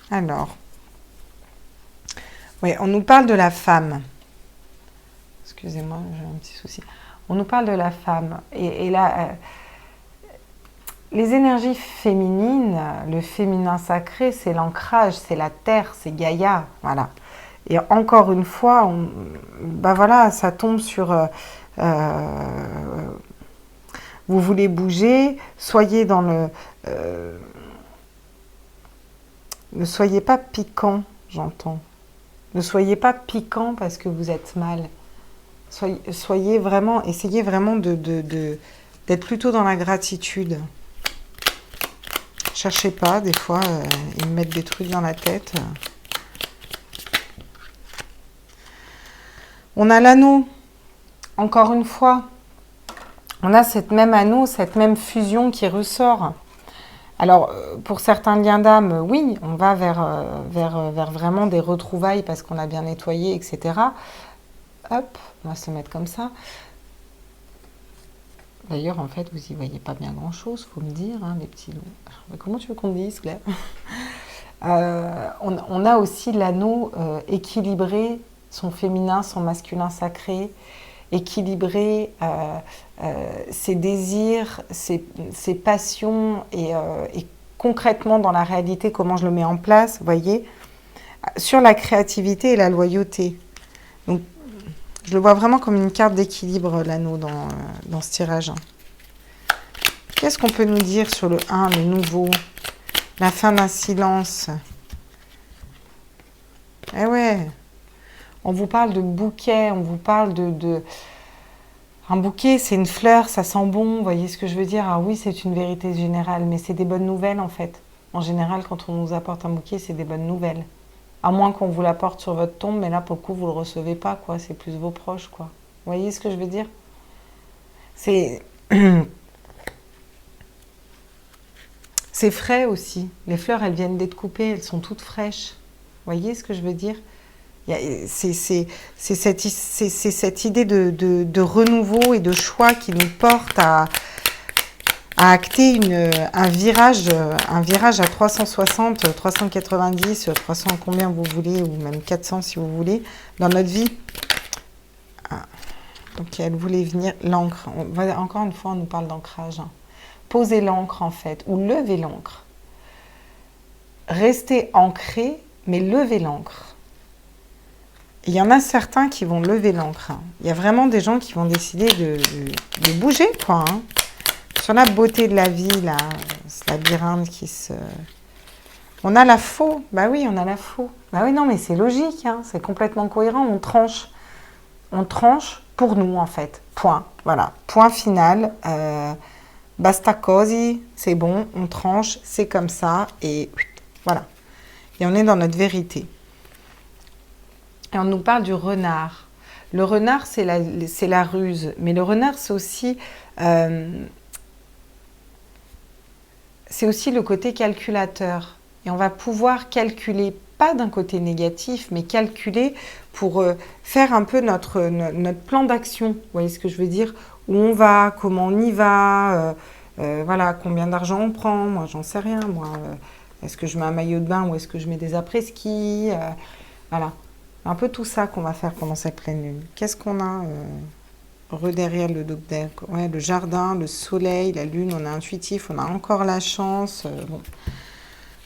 Alors, oui, on nous parle de la femme. Excusez-moi, j'ai un petit souci. On nous parle de la femme. Et là... les énergies féminines, le féminin sacré, c'est l'ancrage, c'est la terre, c'est Gaïa, voilà. Et encore une fois, voilà, ça tombe sur... vous voulez bouger, soyez dans le... ne soyez pas piquant, j'entends. Ne soyez pas piquant parce que vous êtes mal. Soyez vraiment, essayez vraiment d'être plutôt dans la gratitude. Cherchez pas, des fois, ils me mettent des trucs dans la tête. On a l'anneau, encore une fois. On a cette même anneau, cette même fusion qui ressort. Alors, pour certains liens d'âme, oui, on va vers vraiment des retrouvailles parce qu'on a bien nettoyé, etc. Hop, on va se mettre comme ça. D'ailleurs, en fait, vous n'y voyez pas bien grand-chose, faut me dire, les petits loups. Comment tu veux qu'on dise, Claire? On a aussi l'anneau équilibré, son féminin, son masculin sacré, équilibré ses désirs, ses passions et concrètement dans la réalité, comment je le mets en place, vous voyez, sur la créativité et la loyauté. Donc, je le vois vraiment comme une carte d'équilibre, l'anneau, dans ce tirage. Qu'est-ce qu'on peut nous dire sur le 1, le nouveau? La fin d'un silence. Eh ouais. On vous parle de bouquet, on vous parle de... Un bouquet, c'est une fleur, ça sent bon, vous voyez ce que je veux dire? Ah oui, c'est une vérité générale, mais c'est des bonnes nouvelles, en fait. En général, quand on nous apporte un bouquet, c'est des bonnes nouvelles. À moins qu'on vous l'apporte sur votre tombe, mais là, pour le coup, vous ne le recevez pas, quoi. C'est plus vos proches, quoi. Vous voyez ce que je veux dire? C'est C'est frais aussi. Les fleurs, elles viennent d'être coupées, elles sont toutes fraîches. Vous voyez ce que je veux dire? C'est cette idée de renouveau et de choix qui nous porte à acter un virage à 360, 390, 300 combien vous voulez, ou même 400 si vous voulez, dans notre vie. Ah. Donc elle voulait venir, l'encre. Encore une fois, on nous parle d'ancrage. Hein. Poser l'encre en fait, ou lever l'encre. Rester ancré, mais lever l'encre. Il y en a certains qui vont lever l'encre. Hein. Il y a vraiment des gens qui vont décider de bouger, quoi. Hein. Sur la beauté de la vie, là, ce labyrinthe qui se... On a la faux. Bah oui, on a la faux. Bah oui, non, mais c'est logique. Hein. C'est complètement cohérent. On tranche. On tranche pour nous, en fait. Point. Voilà. Point final. Basta così. C'est bon. On tranche. C'est comme ça. Et voilà. Et on est dans notre vérité. Et on nous parle du renard. Le renard, c'est la ruse. Mais le renard, c'est aussi le côté calculateur. Et on va pouvoir calculer, pas d'un côté négatif, mais calculer pour faire un peu notre plan d'action. Vous voyez ce que je veux dire? Où on va, comment on y va, voilà, combien d'argent on prend. Moi, j'en sais rien. Moi, est-ce que je mets un maillot de bain ou est-ce que je mets des après-ski voilà. Un peu tout ça qu'on va faire pendant cette pleine lune. Qu'est-ce qu'on a derrière le docteur? Ouais, le jardin, le soleil, la lune, on est intuitif, on a encore la chance. Bon.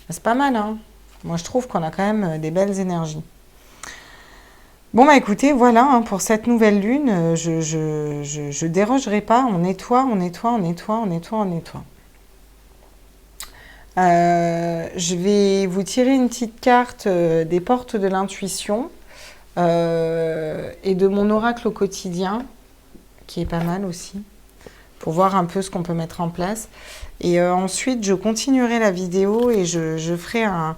C'est pas mal, hein. Moi, je trouve qu'on a quand même des belles énergies. Bon, bah écoutez, voilà, hein, pour cette nouvelle lune, je dérogerai pas. On nettoie, on nettoie, on nettoie, on nettoie, on nettoie. Je vais vous tirer une petite carte des portes de l'intuition. Et de mon oracle au quotidien, qui est pas mal aussi, pour voir un peu ce qu'on peut mettre en place. Et ensuite, je continuerai la vidéo et je ferai un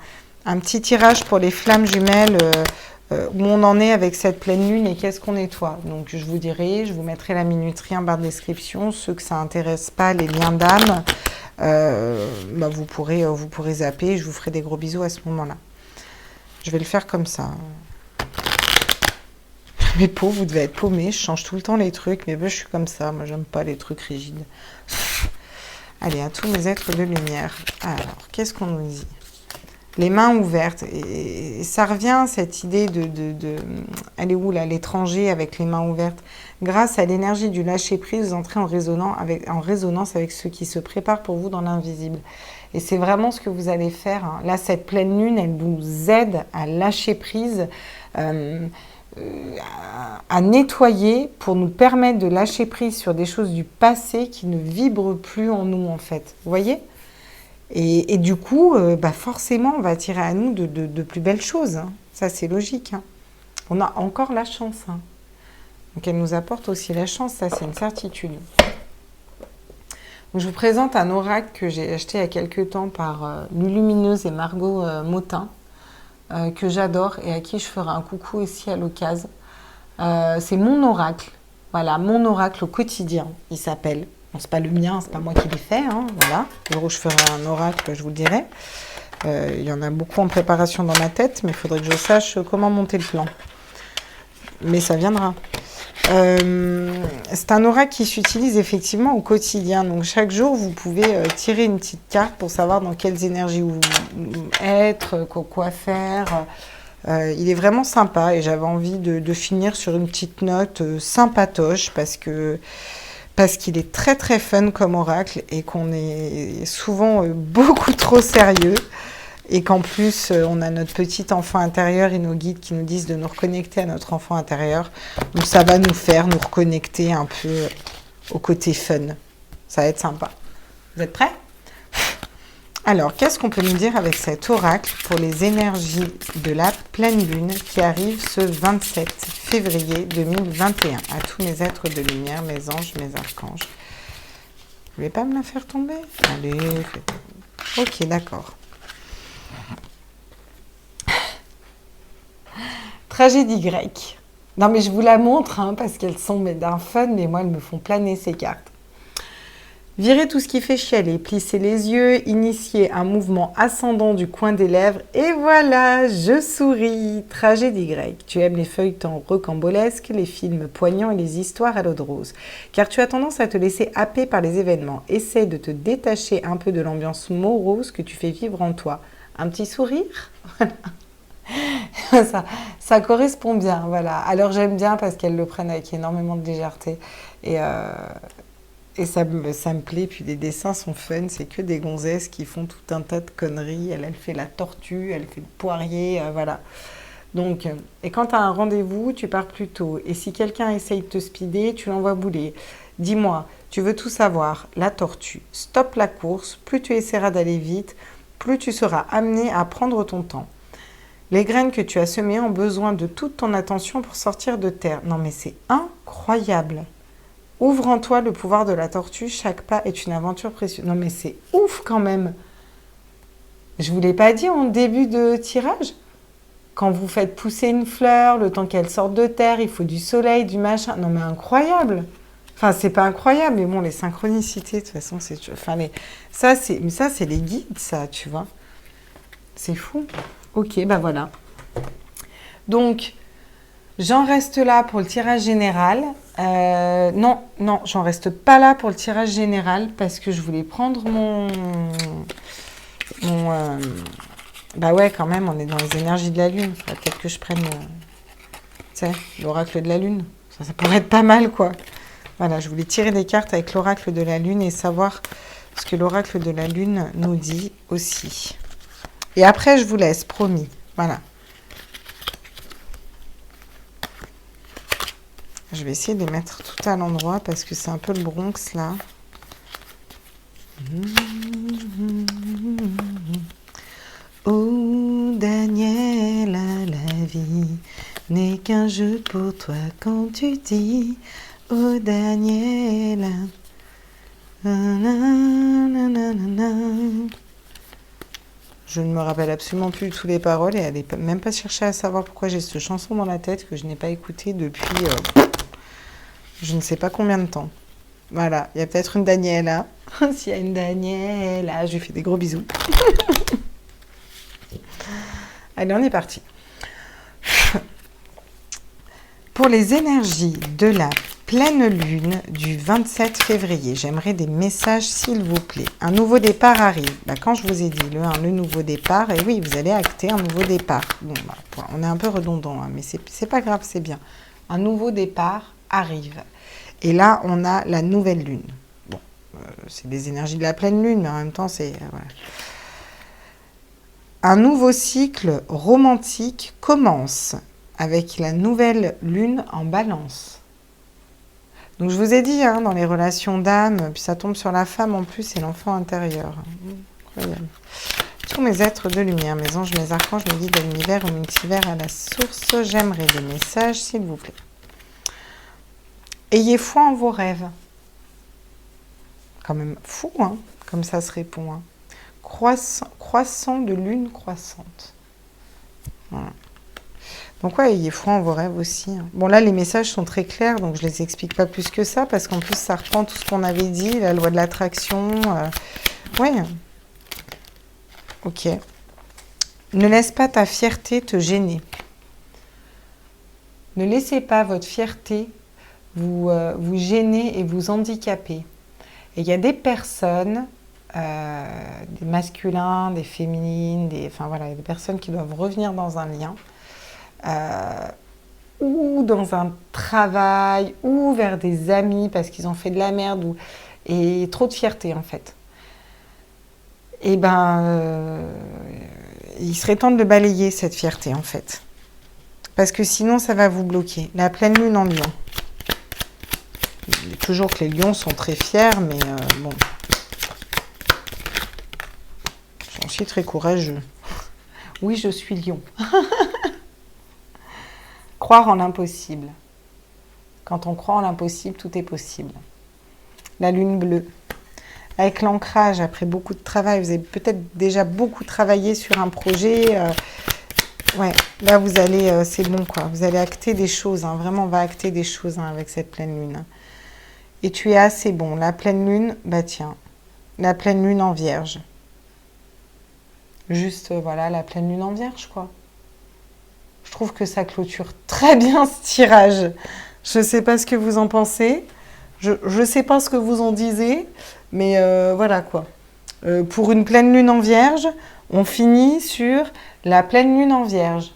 petit tirage pour les flammes jumelles, où on en est avec cette pleine lune et qu'est-ce qu'on nettoie. Donc, je vous dirai, je vous mettrai la minuterie en barre de description. Ceux que ça intéresse pas, les liens d'âme, bah, vous pourrez zapper. Je vous ferai des gros bisous à ce moment-là. Je vais le faire comme ça. Mes peaux, vous devez être paumés, je change tout le temps les trucs, mais ben, je suis comme ça, moi j'aime pas les trucs rigides. Allez, à tous mes êtres de lumière. Alors, qu'est-ce qu'on nous dit? Les mains ouvertes, et ça revient, cette idée elle est où là, l'étranger avec les mains ouvertes? Grâce à l'énergie du lâcher-prise, vous entrez en résonance avec ceux qui se préparent pour vous dans l'invisible. Et c'est vraiment ce que vous allez faire. Hein. Là, cette pleine lune, elle vous aide à lâcher prise, à nettoyer pour nous permettre de lâcher prise sur des choses du passé qui ne vibrent plus en nous, en fait. Vous voyez? Et du coup, bah forcément, on va attirer à nous de plus belles choses. Hein. Ça, c'est logique. Hein. On a encore la chance. Hein. Donc, elle nous apporte aussi la chance. Ça, c'est une certitude. Donc, je vous présente un oracle que j'ai acheté il y a quelques temps par Lulumineuse et Margot Motin, que j'adore et à qui je ferai un coucou aussi à l'occasion. C'est mon oracle. Voilà, mon oracle au quotidien, il s'appelle. Bon, c'est pas le mien, c'est pas moi qui l'ai fait. Hein, voilà. Le jour où je ferai un oracle, je vous le dirai. Il y en a beaucoup en préparation dans ma tête, mais il faudrait que je sache comment monter le plan. Mais ça viendra. C'est un oracle qui s'utilise effectivement au quotidien. Donc chaque jour, vous pouvez tirer une petite carte pour savoir dans quelles énergies vous être, quoi faire. Il est vraiment sympa et j'avais envie de finir sur une petite note sympatoche parce qu'il est très très fun comme oracle et qu'on est souvent beaucoup trop sérieux. Et qu'en plus, on a notre petit enfant intérieur et nos guides qui nous disent de nous reconnecter à notre enfant intérieur. Donc ça va nous faire nous reconnecter un peu au côté fun. Ça va être sympa. Vous êtes prêts? Alors, qu'est-ce qu'on peut nous dire avec cet oracle pour les énergies de la pleine lune qui arrive ce 27 février 2021? À tous mes êtres de lumière, mes anges, mes archanges. Vous voulez pas me la faire tomber? Allez, faites... Ok, d'accord. Tragédie grecque. Non, mais je vous la montre hein, parce qu'elles sont d'un fun, mais moi, elles me font planer ces cartes. Virer tout ce qui fait chialer, plisser les yeux, initier un mouvement ascendant du coin des lèvres. Et voilà, je souris. Tragédie grecque. Tu aimes les feuilletons rocambolesques, les films poignants et les histoires à l'eau de rose. Car tu as tendance à te laisser happer par les événements. Essaie de te détacher un peu de l'ambiance morose que tu fais vivre en toi. Un petit sourire. Voilà. Ça correspond bien, voilà. Alors j'aime bien parce qu'elles le prennent avec énormément de légèreté. Et ça me plaît, puis les dessins sont fun, c'est que des gonzesses qui font tout un tas de conneries. Elle fait la tortue, elle fait le poirier, voilà. Donc, et quand tu as un rendez-vous, tu pars plus tôt. Et si quelqu'un essaye de te speeder, tu l'envoies bouler. Dis-moi, tu veux tout savoir, la tortue, stoppe la course, plus tu essaieras d'aller vite, plus tu seras amené à prendre ton temps. Les graines que tu as semées ont besoin de toute ton attention pour sortir de terre. Non mais c'est incroyable. Ouvre en toi le pouvoir de la tortue, chaque pas est une aventure précieuse. Non mais c'est ouf quand même. Je vous l'ai pas dit en début de tirage. Quand vous faites pousser une fleur, le temps qu'elle sorte de terre, il faut du soleil, du machin. Non mais incroyable. Enfin c'est pas incroyable, mais bon les synchronicités de toute façon c'est. Enfin ça c'est les guides ça, tu vois. C'est fou. Ok bah voilà. Donc j'en reste là pour le tirage général. Non, j'en reste pas là pour le tirage général parce que je voulais prendre bah ouais, quand même, on est dans les énergies de la Lune. Il faudrait peut-être que je prenne, tu sais, l'oracle de la Lune. Ça pourrait être pas mal, quoi. Voilà, je voulais tirer des cartes avec l'oracle de la Lune et savoir ce que l'oracle de la Lune nous dit aussi. Et après, je vous laisse, promis. Voilà. Je vais essayer de les mettre tout à l'endroit parce que c'est un peu le Bronx là. Oh Daniela, la vie n'est qu'un jeu pour toi quand tu dis oh Daniela. Je ne me rappelle absolument plus tous les paroles et elle n'est même pas cherché à savoir pourquoi j'ai cette chanson dans la tête que je n'ai pas écoutée depuis je ne sais pas combien de temps. Voilà, il y a peut-être une Daniela. S'il y a une Daniela, je lui fais des gros bisous. Allez, on est parti. Pour les énergies de la pleine lune du 27 février, j'aimerais des messages s'il vous plaît. Un nouveau départ arrive. Bah, quand je vous ai dit le nouveau départ, et oui, vous allez acter un nouveau départ. Bon, bah, on est un peu redondant, hein, mais c'est pas grave, c'est bien. Un nouveau départ arrive. Et là, on a la nouvelle lune. Bon, c'est des énergies de la pleine lune, mais en même temps, c'est... voilà. Un nouveau cycle romantique commence avec la nouvelle lune en balance. Donc, je vous ai dit, hein, dans les relations d'âme, puis ça tombe sur la femme en plus, c'est l'enfant intérieur. Incroyable. Tous mes êtres de lumière, mes anges, mes archanges, mes guides de l'univers, au multivers, à la source, j'aimerais des messages, s'il vous plaît. Ayez foi en vos rêves. Quand même fou, hein, comme ça se répond. Hein. Croissant de lune croissante. Voilà. Donc ouais, ayez foi en vos rêves aussi. Hein. Bon là, les messages sont très clairs, donc je ne les explique pas plus que ça, parce qu'en plus, ça reprend tout ce qu'on avait dit, la loi de l'attraction. Ouais. Ok. Ne laisse pas ta fierté te gêner. Ne laissez pas votre fierté vous gêner et vous handicaper. Et il y a des personnes, des masculins, des féminines, enfin voilà, il y a des personnes qui doivent revenir dans un lien, ou dans un travail, ou vers des amis parce qu'ils ont fait de la merde, et trop de fierté en fait. Et ben, il serait temps de balayer cette fierté en fait. Parce que sinon ça va vous bloquer. La pleine lune en lion. Toujours que les lions sont très fiers, mais bon. Ils sont aussi très courageux. Oui, je suis lion. Croire en l'impossible. Quand on croit en l'impossible, tout est possible. La lune bleue. Avec l'ancrage, après beaucoup de travail, vous avez peut-être déjà beaucoup travaillé sur un projet. Ouais, là vous allez, c'est bon quoi. Vous allez acter des choses, hein. Vraiment on va acter des choses hein, avec cette pleine lune. Et tu es assez bon. La pleine lune, bah tiens, la pleine lune en vierge. Juste, voilà, la pleine lune en vierge, quoi. Je trouve que ça clôture très bien ce tirage. Je ne sais pas ce que vous en pensez. Je ne sais pas ce que vous en disiez. Mais voilà, quoi. Pour une pleine lune en vierge, on finit sur la pleine lune en vierge.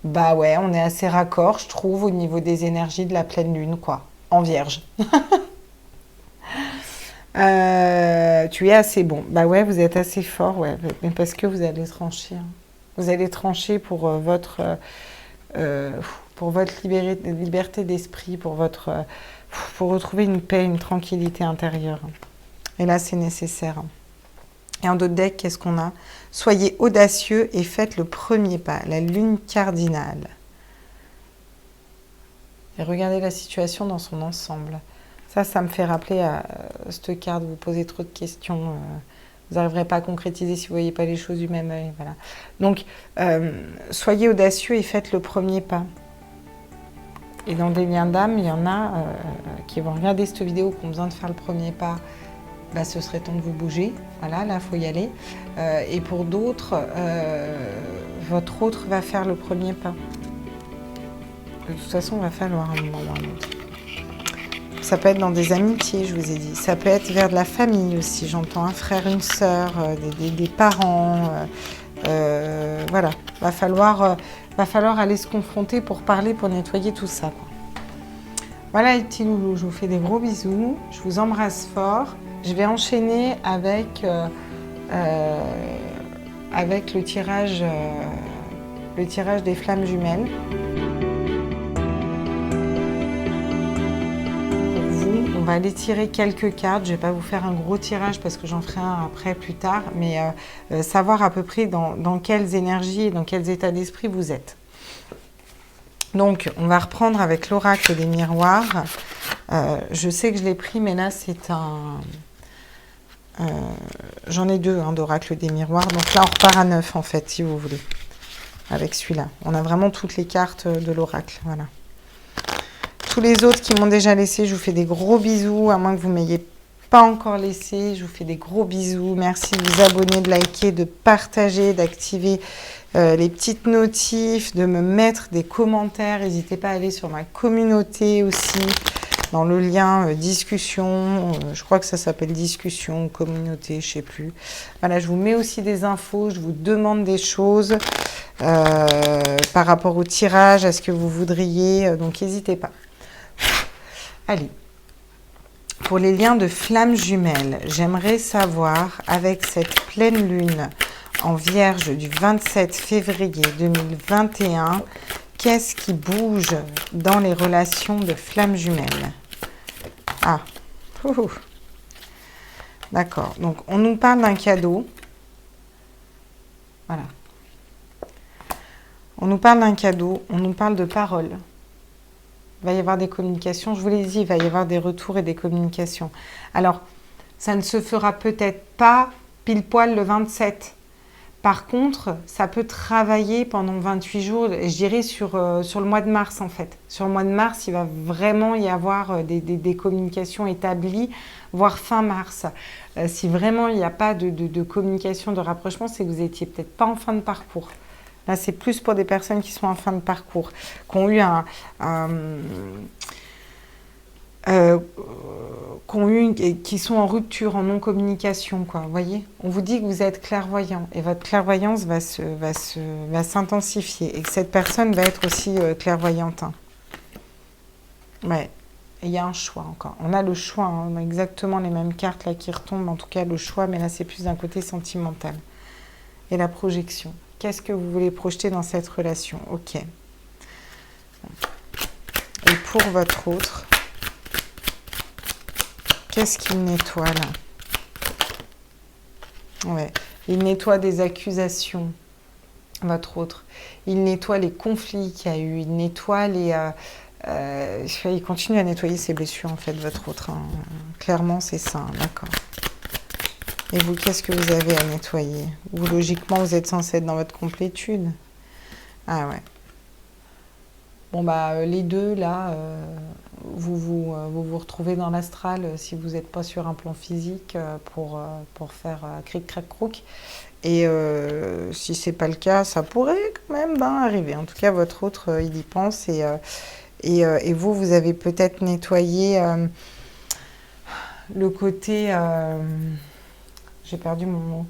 Bah ouais, on est assez raccord, je trouve, au niveau des énergies de la pleine lune, quoi. En vierge. Tu es assez bon. Bah ouais, vous êtes assez fort, ouais. Mais parce que vous allez trancher. Hein. Vous allez trancher pour votre liberté d'esprit, pour retrouver une paix, une tranquillité intérieure. Et là, c'est nécessaire. Et en d'autres decks, qu'est-ce qu'on a? Soyez audacieux et faites le premier pas. La lune cardinale. Et regardez la situation dans son ensemble. Ça me fait rappeler à cette carte, vous posez trop de questions, vous n'arriverez pas à concrétiser si vous ne voyez pas les choses du même œil. Voilà. Donc, soyez audacieux et faites le premier pas. Et dans des liens d'âme, il y en a qui vont regarder cette vidéo, qui ont besoin de faire le premier pas. Bah, ce serait temps de vous bouger. Voilà, là, il faut y aller. Et pour d'autres, votre autre va faire le premier pas. De toute façon, il va falloir un moment ou un autre. Ça peut être dans des amitiés, je vous ai dit. Ça peut être vers de la famille aussi, j'entends un frère, une sœur, des parents. Voilà, va falloir aller se confronter pour parler, pour nettoyer tout ça, quoi. Voilà les petits loulous, je vous fais des gros bisous. Je vous embrasse fort. Je vais enchaîner avec le tirage des flammes jumelles. On va aller tirer quelques cartes. Je ne vais pas vous faire un gros tirage parce que j'en ferai un après plus tard, mais savoir à peu près dans quelles énergies et dans quels états d'esprit vous êtes. Donc, on va reprendre avec l'oracle des miroirs. Je sais que je l'ai pris, mais là, c'est un... j'en ai deux d'oracle des miroirs. Donc là, on repart à 9, en fait, si vous voulez, avec celui-là. On a vraiment toutes les cartes de l'oracle, voilà. Tous les autres qui m'ont déjà laissé, je vous fais des gros bisous, à moins que vous ne m'ayez pas encore laissé. Je vous fais des gros bisous. Merci de vous abonner, de liker, de partager, d'activer les petites notifs, de me mettre des commentaires. N'hésitez pas à aller sur ma communauté aussi, dans le lien discussion. Je crois que ça s'appelle discussion, communauté, je ne sais plus. Voilà, je vous mets aussi des infos, je vous demande des choses par rapport au tirage, à ce que vous voudriez. Donc, n'hésitez pas. Allez, pour les liens de flammes jumelles, j'aimerais savoir, avec cette pleine lune en vierge du 27 février 2021, qu'est-ce qui bouge dans les relations de flammes jumelles? Ah, d'accord, donc on nous parle d'un cadeau. Voilà. On nous parle d'un cadeau, on nous parle de paroles. Il va y avoir des communications, je vous l'ai dit, il va y avoir des retours et des communications. Alors, ça ne se fera peut-être pas pile poil le 27. Par contre, ça peut travailler pendant 28 jours, je dirais sur le mois de mars en fait. Sur le mois de mars, il va vraiment y avoir des communications établies, voire fin mars. Si vraiment il n'y a pas de communication, de rapprochement, c'est que vous n'étiez peut-être pas en fin de parcours. Là, c'est plus pour des personnes qui sont en fin de parcours, qui ont eu qui sont en rupture, en non-communication, quoi. Vous voyez, on vous dit que vous êtes clairvoyant et votre clairvoyance va s'intensifier et que cette personne va être aussi clairvoyante. Hein. Ouais, il y a un choix encore. On a le choix, hein. On a exactement les mêmes cartes là qui retombent, en tout cas le choix, mais là c'est plus d'un côté sentimental. Et la projection. Qu'est-ce que vous voulez projeter dans cette relation? Ok. Et pour votre autre, qu'est-ce qu'il nettoie là? Ouais. Il nettoie des accusations, votre autre. Il nettoie les conflits qu'il y a eu. Il nettoie les... il continue à nettoyer ses blessures, en fait, votre autre. Hein. Clairement, c'est ça, hein, d'accord. Et vous, qu'est-ce que vous avez à nettoyer? Vous, logiquement, vous êtes censé être dans votre complétude. Ah ouais. Bon, bah, les deux, là, vous retrouvez dans l'astral si vous n'êtes pas sur un plan physique pour faire cric crac croc. Et si c'est pas le cas, ça pourrait quand même arriver. En tout cas, votre autre, il y pense. Et vous avez peut-être nettoyé le côté... j'ai perdu mon mot.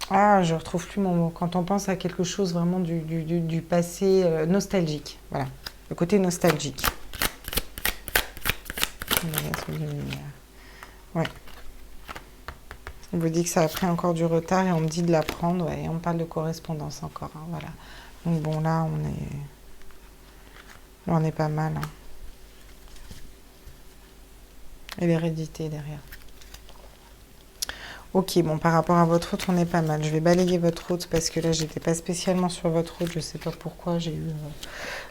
Je retrouve plus mon mot. Quand on pense à quelque chose vraiment du passé nostalgique. Voilà, le côté nostalgique. Ouais. On vous dit que ça a pris encore du retard et on me dit de l'apprendre. Ouais, et on parle de correspondance encore. Hein, voilà. Donc bon, là, on est pas mal. Hein. Et l'hérédité derrière. Ok, bon, par rapport à votre route, on est pas mal. Je vais balayer votre route parce que là, j'étais pas spécialement sur votre route. Je sais pas pourquoi j'ai eu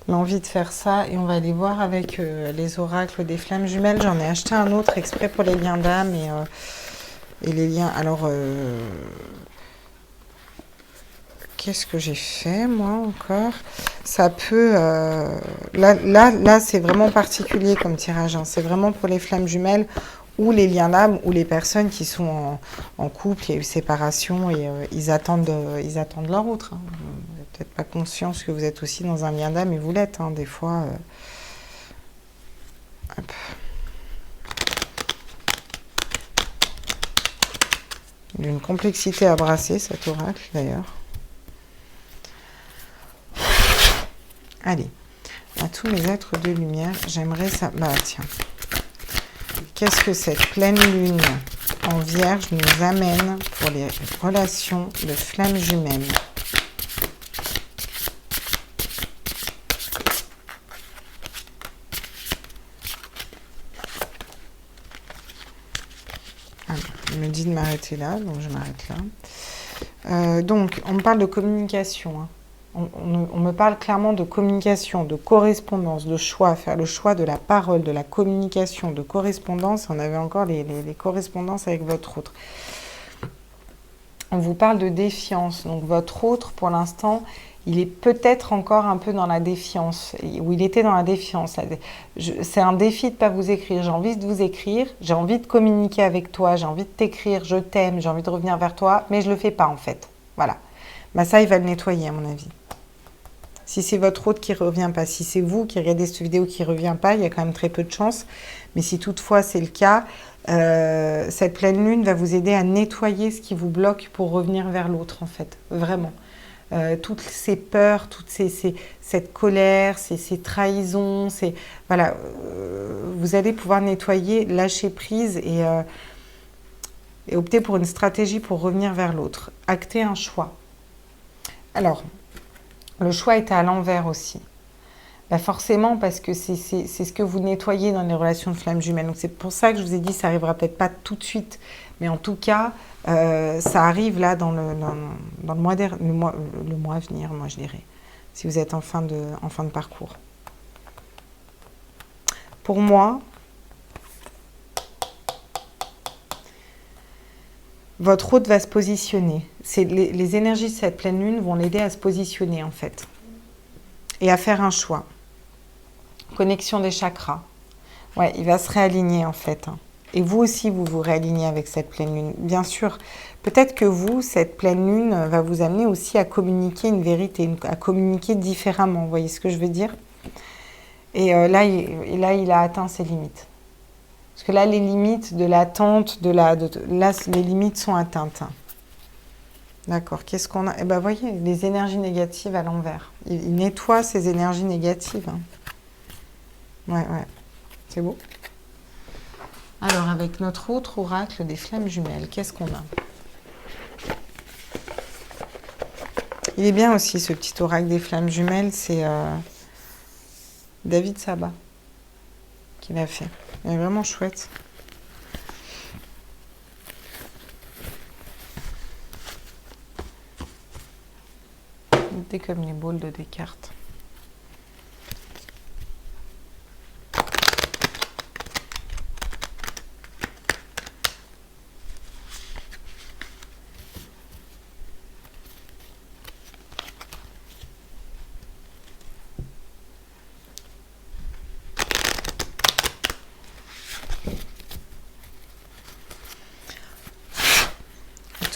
l'envie de faire ça. Et on va aller voir avec les oracles des flammes jumelles. J'en ai acheté un autre exprès pour les liens d'âme et les liens... Alors, qu'est-ce que j'ai fait, moi, encore? Ça peut... Là c'est vraiment particulier comme tirage. Hein. C'est vraiment pour les flammes jumelles ou les liens d'âme ou les personnes qui sont en couple, il y a eu séparation et ils attendent leur autre. Hein. Vous n'êtes peut-être pas conscience que vous êtes aussi dans un lien d'âme et vous l'êtes, hein, des fois. Hop. Il y a une complexité à brasser, cet oracle, d'ailleurs. Allez, à tous mes êtres de lumière, j'aimerais ça... Bah tiens. Qu'est-ce que cette pleine lune en Vierge nous amène pour les relations de flammes jumelles? Alors, il me dit de m'arrêter là, donc je m'arrête là. Donc, on me parle de communication. Hein. On me parle clairement de communication, de correspondance, de choix, faire le choix de la parole, de la communication, de correspondance. On avait encore les correspondances avec votre autre. On vous parle de défiance. Donc votre autre, pour l'instant, il est peut-être encore un peu dans la défiance, ou il était dans la défiance. C'est un défi de ne pas vous écrire. J'ai envie de vous écrire, j'ai envie de communiquer avec toi, j'ai envie de t'écrire, je t'aime, j'ai envie de revenir vers toi, mais je ne le fais pas en fait. Voilà. Bah ça, il va le nettoyer à mon avis. Si c'est votre autre qui ne revient pas, si c'est vous qui regardez cette vidéo qui ne revient pas, il y a quand même très peu de chance. Mais si toutefois c'est le cas, cette pleine lune va vous aider à nettoyer ce qui vous bloque pour revenir vers l'autre, en fait. Vraiment. Toutes ces peurs, cette colère, ces trahisons, voilà, vous allez pouvoir nettoyer, lâcher prise et opter pour une stratégie pour revenir vers l'autre. Acter un choix. Alors, le choix était à l'envers aussi. Bah forcément, parce que c'est ce que vous nettoyez dans les relations de flammes jumelles. Donc c'est pour ça que je vous ai dit, ça n'arrivera peut-être pas tout de suite. Mais en tout cas, ça arrive là dans le mois à venir, moi je dirais. Si vous êtes en fin de parcours. Pour moi, votre hôte va se positionner. Les énergies de cette pleine lune vont l'aider à se positionner en fait. Et à faire un choix. Connexion des chakras. Ouais, il va se réaligner en fait. Et vous aussi, vous vous réalignez avec cette pleine lune. Bien sûr, peut-être que vous, cette pleine lune va vous amener aussi à communiquer une vérité, à communiquer différemment. Vous voyez ce que je veux dire? Et là, il a atteint ses limites. Parce que là, les limites de l'attente, là, les limites sont atteintes. D'accord, qu'est-ce qu'on a? Eh bien, voyez, les énergies négatives à l'envers. Il nettoie ces énergies négatives. Hein. Ouais, c'est beau. Alors, avec notre autre oracle des flammes jumelles, qu'est-ce qu'on a? Il est bien aussi, ce petit oracle des flammes jumelles, c'est David Sabat qui l'a fait. Il est vraiment chouette. C'était comme les boules de Descartes.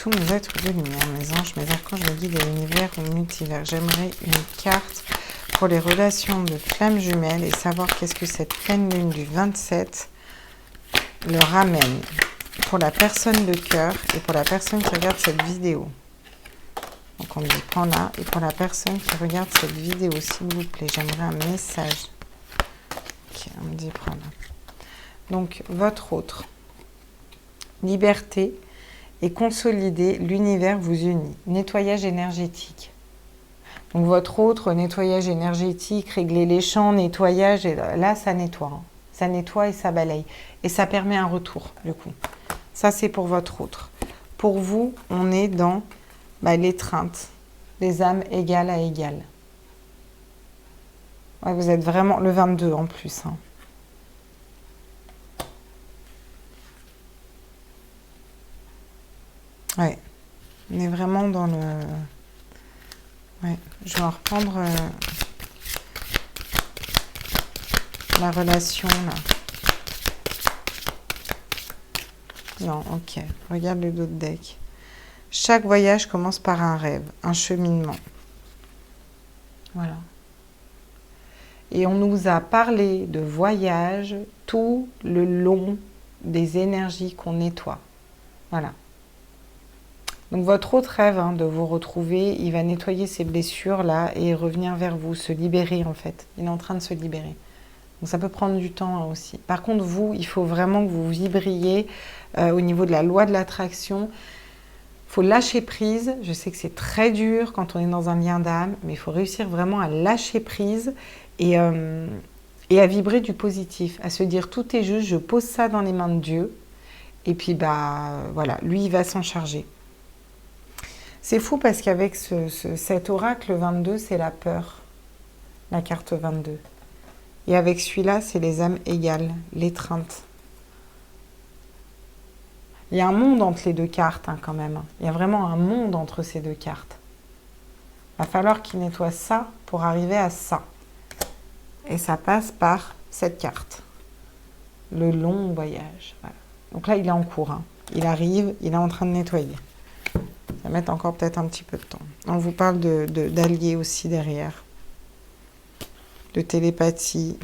tous mes êtres de lumière, mes anges, mes archanges, mes guides et l'univers ou multivers. J'aimerais une carte pour les relations de flammes jumelles et savoir qu'est-ce que cette pleine lune du 27 leur ramène pour la personne de cœur et pour la personne qui regarde cette vidéo. Donc on me dit prends là, et pour la personne qui regarde cette vidéo, s'il vous plaît, j'aimerais un message. Ok, on me dit prends là. Donc votre autre, liberté et consolider, l'univers vous unit. Nettoyage énergétique. Donc votre autre, nettoyage énergétique, régler les champs, nettoyage, et là ça nettoie. Hein. Ça nettoie et ça balaye. Et ça permet un retour du coup. Ça c'est pour votre autre. Pour vous, on est dans l'étreinte, les âmes égales à égales. Ouais, vous êtes vraiment le 22 en plus. Hein. Ouais, on est vraiment dans le... Ouais, je vais en reprendre la relation là. Non, ok. Regarde le dos de deck. Chaque voyage commence par un rêve, un cheminement. Voilà. Et on nous a parlé de voyage tout le long des énergies qu'on nettoie. Voilà. Donc votre autre rêve de vous retrouver, il va nettoyer ses blessures là et revenir vers vous, se libérer en fait. Il est en train de se libérer. Donc ça peut prendre du temps aussi. Par contre vous, il faut vraiment que vous vibriez au niveau de la loi de l'attraction. Il faut lâcher prise. Je sais que c'est très dur quand on est dans un lien d'âme, mais il faut réussir vraiment à lâcher prise et à vibrer du positif, à se dire tout est juste, je pose ça dans les mains de Dieu et puis voilà, lui il va s'en charger. C'est fou parce qu'avec cet oracle 22, c'est la peur, la carte 22. Et avec celui-là, c'est les âmes égales, l'étreinte. Il y a un monde entre les deux cartes quand même. Il y a vraiment un monde entre ces deux cartes. Il va falloir qu'il nettoie ça pour arriver à ça. Et ça passe par cette carte. Le long voyage. Voilà. Donc là, il est en cours. Il arrive, il est en train de nettoyer. Ça va mettre encore peut-être un petit peu de temps. On vous parle d'alliés aussi derrière. De télépathie.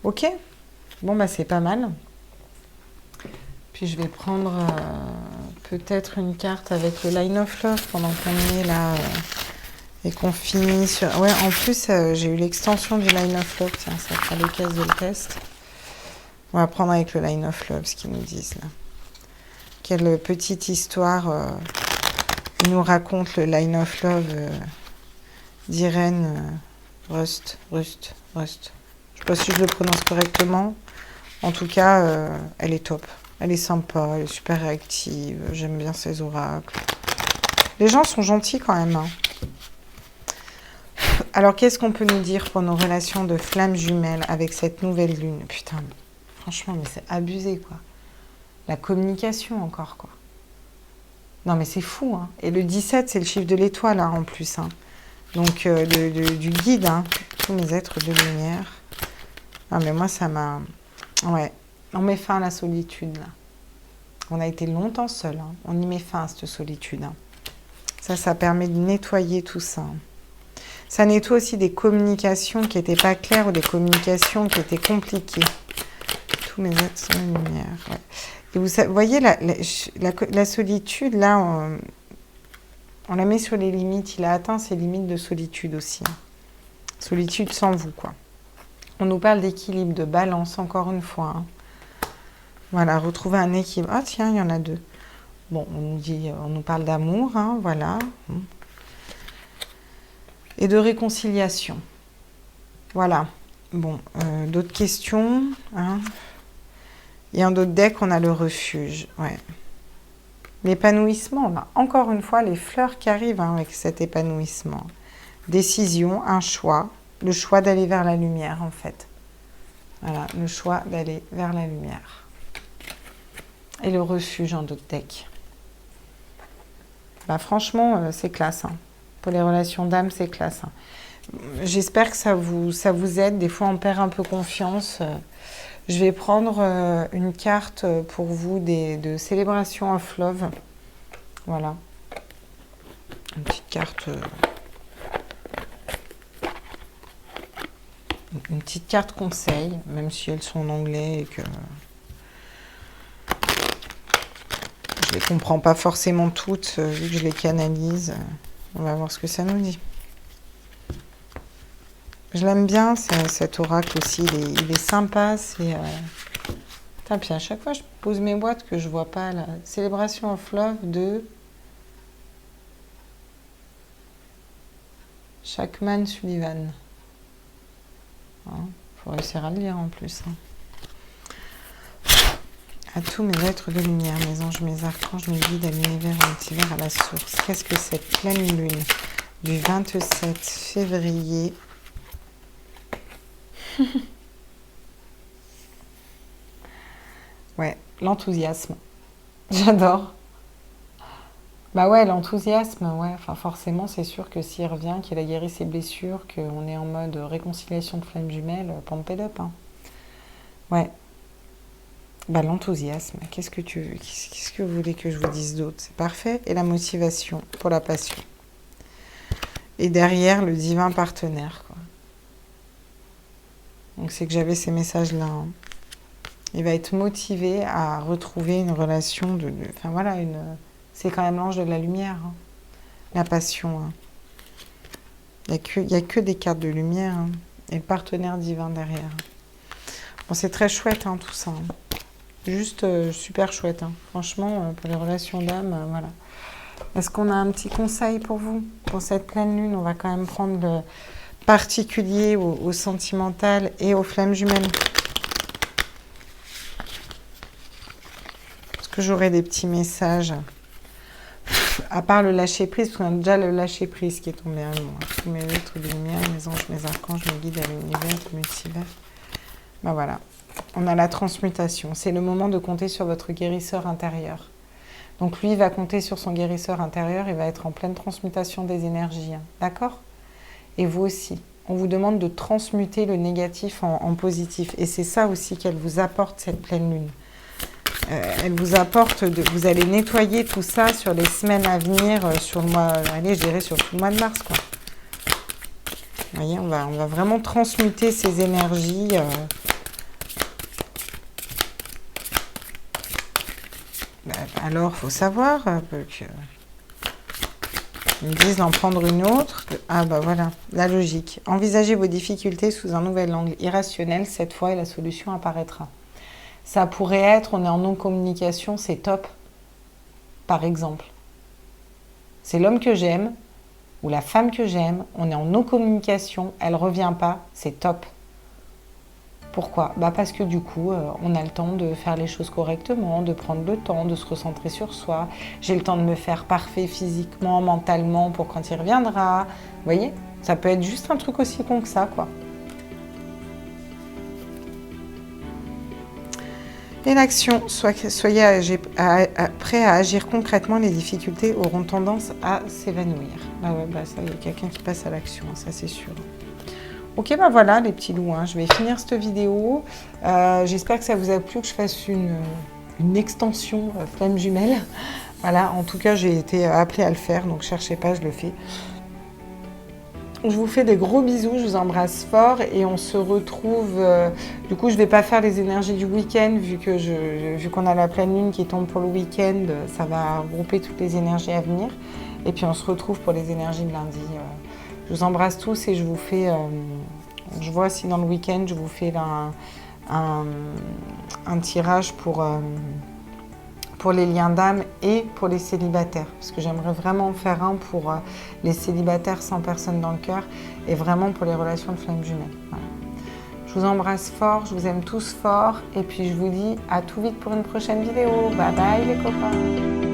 Ok. Bon, c'est pas mal. Puis je vais prendre peut-être une carte avec le Line of Love pendant qu'on est là et qu'on finit sur... Ouais, en plus, j'ai eu l'extension du Line of Love. Tiens, ça fera l'occasion de le test. On va prendre avec le Line of Love ce qu'ils nous disent là. Quelle petite histoire il nous raconte le Line of Love d'Irène Rust. Je sais pas si je le prononce correctement. En tout cas, elle est top. Elle est sympa, elle est super réactive. J'aime bien ses oracles. Les gens sont gentils quand même. Alors, qu'est-ce qu'on peut nous dire pour nos relations de flammes jumelles avec cette nouvelle lune? Putain, franchement, mais c'est abusé, quoi. La communication, encore, quoi. Non, mais c'est fou, hein. Et le 17, c'est le chiffre de l'étoile, en plus. Donc, du guide, tous mes êtres de lumière. Ah, mais moi, ça m'a... Ouais. On met fin à la solitude, là. On a été longtemps seul. On y met fin à cette solitude. Ça permet de nettoyer tout ça. Ça nettoie aussi des communications qui n'étaient pas claires ou des communications qui étaient compliquées. Tous mes êtres sont en lumière. Ouais. Et vous voyez, la solitude, là, on la met sur les limites. Il a atteint ses limites de solitude aussi. Solitude sans vous, quoi. On nous parle d'équilibre, de balance, encore une fois. Voilà, retrouver un équilibre. Ah tiens, il y en a deux. Bon, on nous parle d'amour, voilà. Et de réconciliation. Voilà. Bon, d'autres questions. Et en d'autres decks, on a le refuge. Ouais. L'épanouissement, encore une fois, les fleurs qui arrivent avec cet épanouissement. Décision, un choix. Le choix d'aller vers la lumière, en fait. Voilà, le choix d'aller vers la lumière. Et le refuge en d'autres decks. Franchement, c'est classe. Pour les relations d'âme, c'est classe. J'espère que ça vous aide. Des fois, on perd un peu confiance. Je vais prendre une carte pour vous de célébration of love. Voilà. Une petite carte. Une petite carte conseil, même si elles sont en anglais et que je les comprends pas forcément toutes, vu que je les canalise. On va voir ce que ça nous dit. Je l'aime bien, cet oracle aussi. Il est sympa. C'est. Puis à chaque fois, je pose mes boîtes que je vois pas la célébration of love de Shackman Sullivan. Faut réussir à le lire en plus. À tous mes êtres de lumière, mes anges, mes archanges, mes guides, à l'univers, à l'univers, à la source. Qu'est-ce que cette pleine lune du 27 février Ouais, l'enthousiasme. J'adore. Bah ouais, l'enthousiasme, ouais. Enfin, forcément, c'est sûr que s'il revient, qu'il a guéri ses blessures, qu'on est en mode réconciliation de flammes jumelles, pump it up, hein. Ouais. Bah l'enthousiasme, qu'est-ce que vous voulez que je vous dise d'autre? C'est parfait. Et la motivation pour la passion. Et derrière, le divin partenaire, quoi. Donc c'est que j'avais ces messages-là, hein. Il va être motivé à retrouver une relation enfin voilà, c'est quand même l'ange de la lumière, hein. La passion, hein. Il n'y a que des cartes de lumière, hein. Et le partenaire divin derrière. Bon, c'est très chouette, hein, tout ça, hein. Juste super chouette, hein. Franchement, pour les relations d'âme, voilà. Est-ce qu'on a un petit conseil pour vous? Pour cette pleine lune, on va quand même prendre le particulier au sentimental et aux flammes jumelles. Est-ce que j'aurai des petits messages? À part le lâcher prise, parce qu'on a déjà le lâcher prise qui est tombé à nous. Tous mes êtres de lumière, mes anges, mes archanges, mes guides à l'univers, le multivers. Ben voilà. On a la transmutation. C'est le moment de compter sur votre guérisseur intérieur. Donc lui, il va compter sur son guérisseur intérieur. Il va être en pleine transmutation des énergies. Hein. D'accord? Et vous aussi. On vous demande de transmuter le négatif en positif. Et c'est ça aussi qu'elle vous apporte, cette pleine lune. Elle vous apporte, vous allez nettoyer tout ça sur les semaines à venir, sur le mois, allez, je dirais sur tout le mois de mars, quoi. Vous voyez, on va vraiment transmuter ces énergies. Alors, il faut savoir que ils me disent d'en prendre une autre. Ah bah voilà, la logique. Envisagez vos difficultés sous un nouvel angle irrationnel, cette fois, et la solution apparaîtra. Ça pourrait être, on est en non-communication, c'est top. Par exemple. C'est l'homme que j'aime, ou la femme que j'aime, on est en non-communication, elle ne revient pas, c'est top. Pourquoi? Bah parce que du coup, on a le temps de faire les choses correctement, de prendre le temps, de se recentrer sur soi. J'ai le temps de me faire parfait physiquement, mentalement, pour quand il reviendra. Vous voyez? Ça peut être juste un truc aussi con que ça, quoi. Et l'action, soyez prêts à agir concrètement, les difficultés auront tendance à s'évanouir. Ah ouais, bah ça, il y a quelqu'un qui passe à l'action, ça c'est sûr. Ok, bah voilà les petits loups, hein. Je vais finir cette vidéo. J'espère que ça vous a plu, que je fasse une extension flamme jumelle. Voilà, en tout cas, j'ai été appelée à le faire, donc cherchez pas, je le fais. Je vous fais des gros bisous, je vous embrasse fort et on se retrouve... du coup, je ne vais pas faire les énergies du week-end vu qu'on a la pleine lune qui tombe pour le week-end. Ça va regrouper toutes les énergies à venir. Et puis, on se retrouve pour les énergies de lundi. Je vous embrasse tous et je vous fais... je vois si dans le week-end, je vous fais un tirage pour les liens d'âme et pour les célibataires. Parce que j'aimerais vraiment faire un pour les célibataires sans personne dans le cœur et vraiment pour les relations de flammes jumelles. Voilà. Je vous embrasse fort, je vous aime tous fort et puis je vous dis à tout vite pour une prochaine vidéo. Bye bye les copains.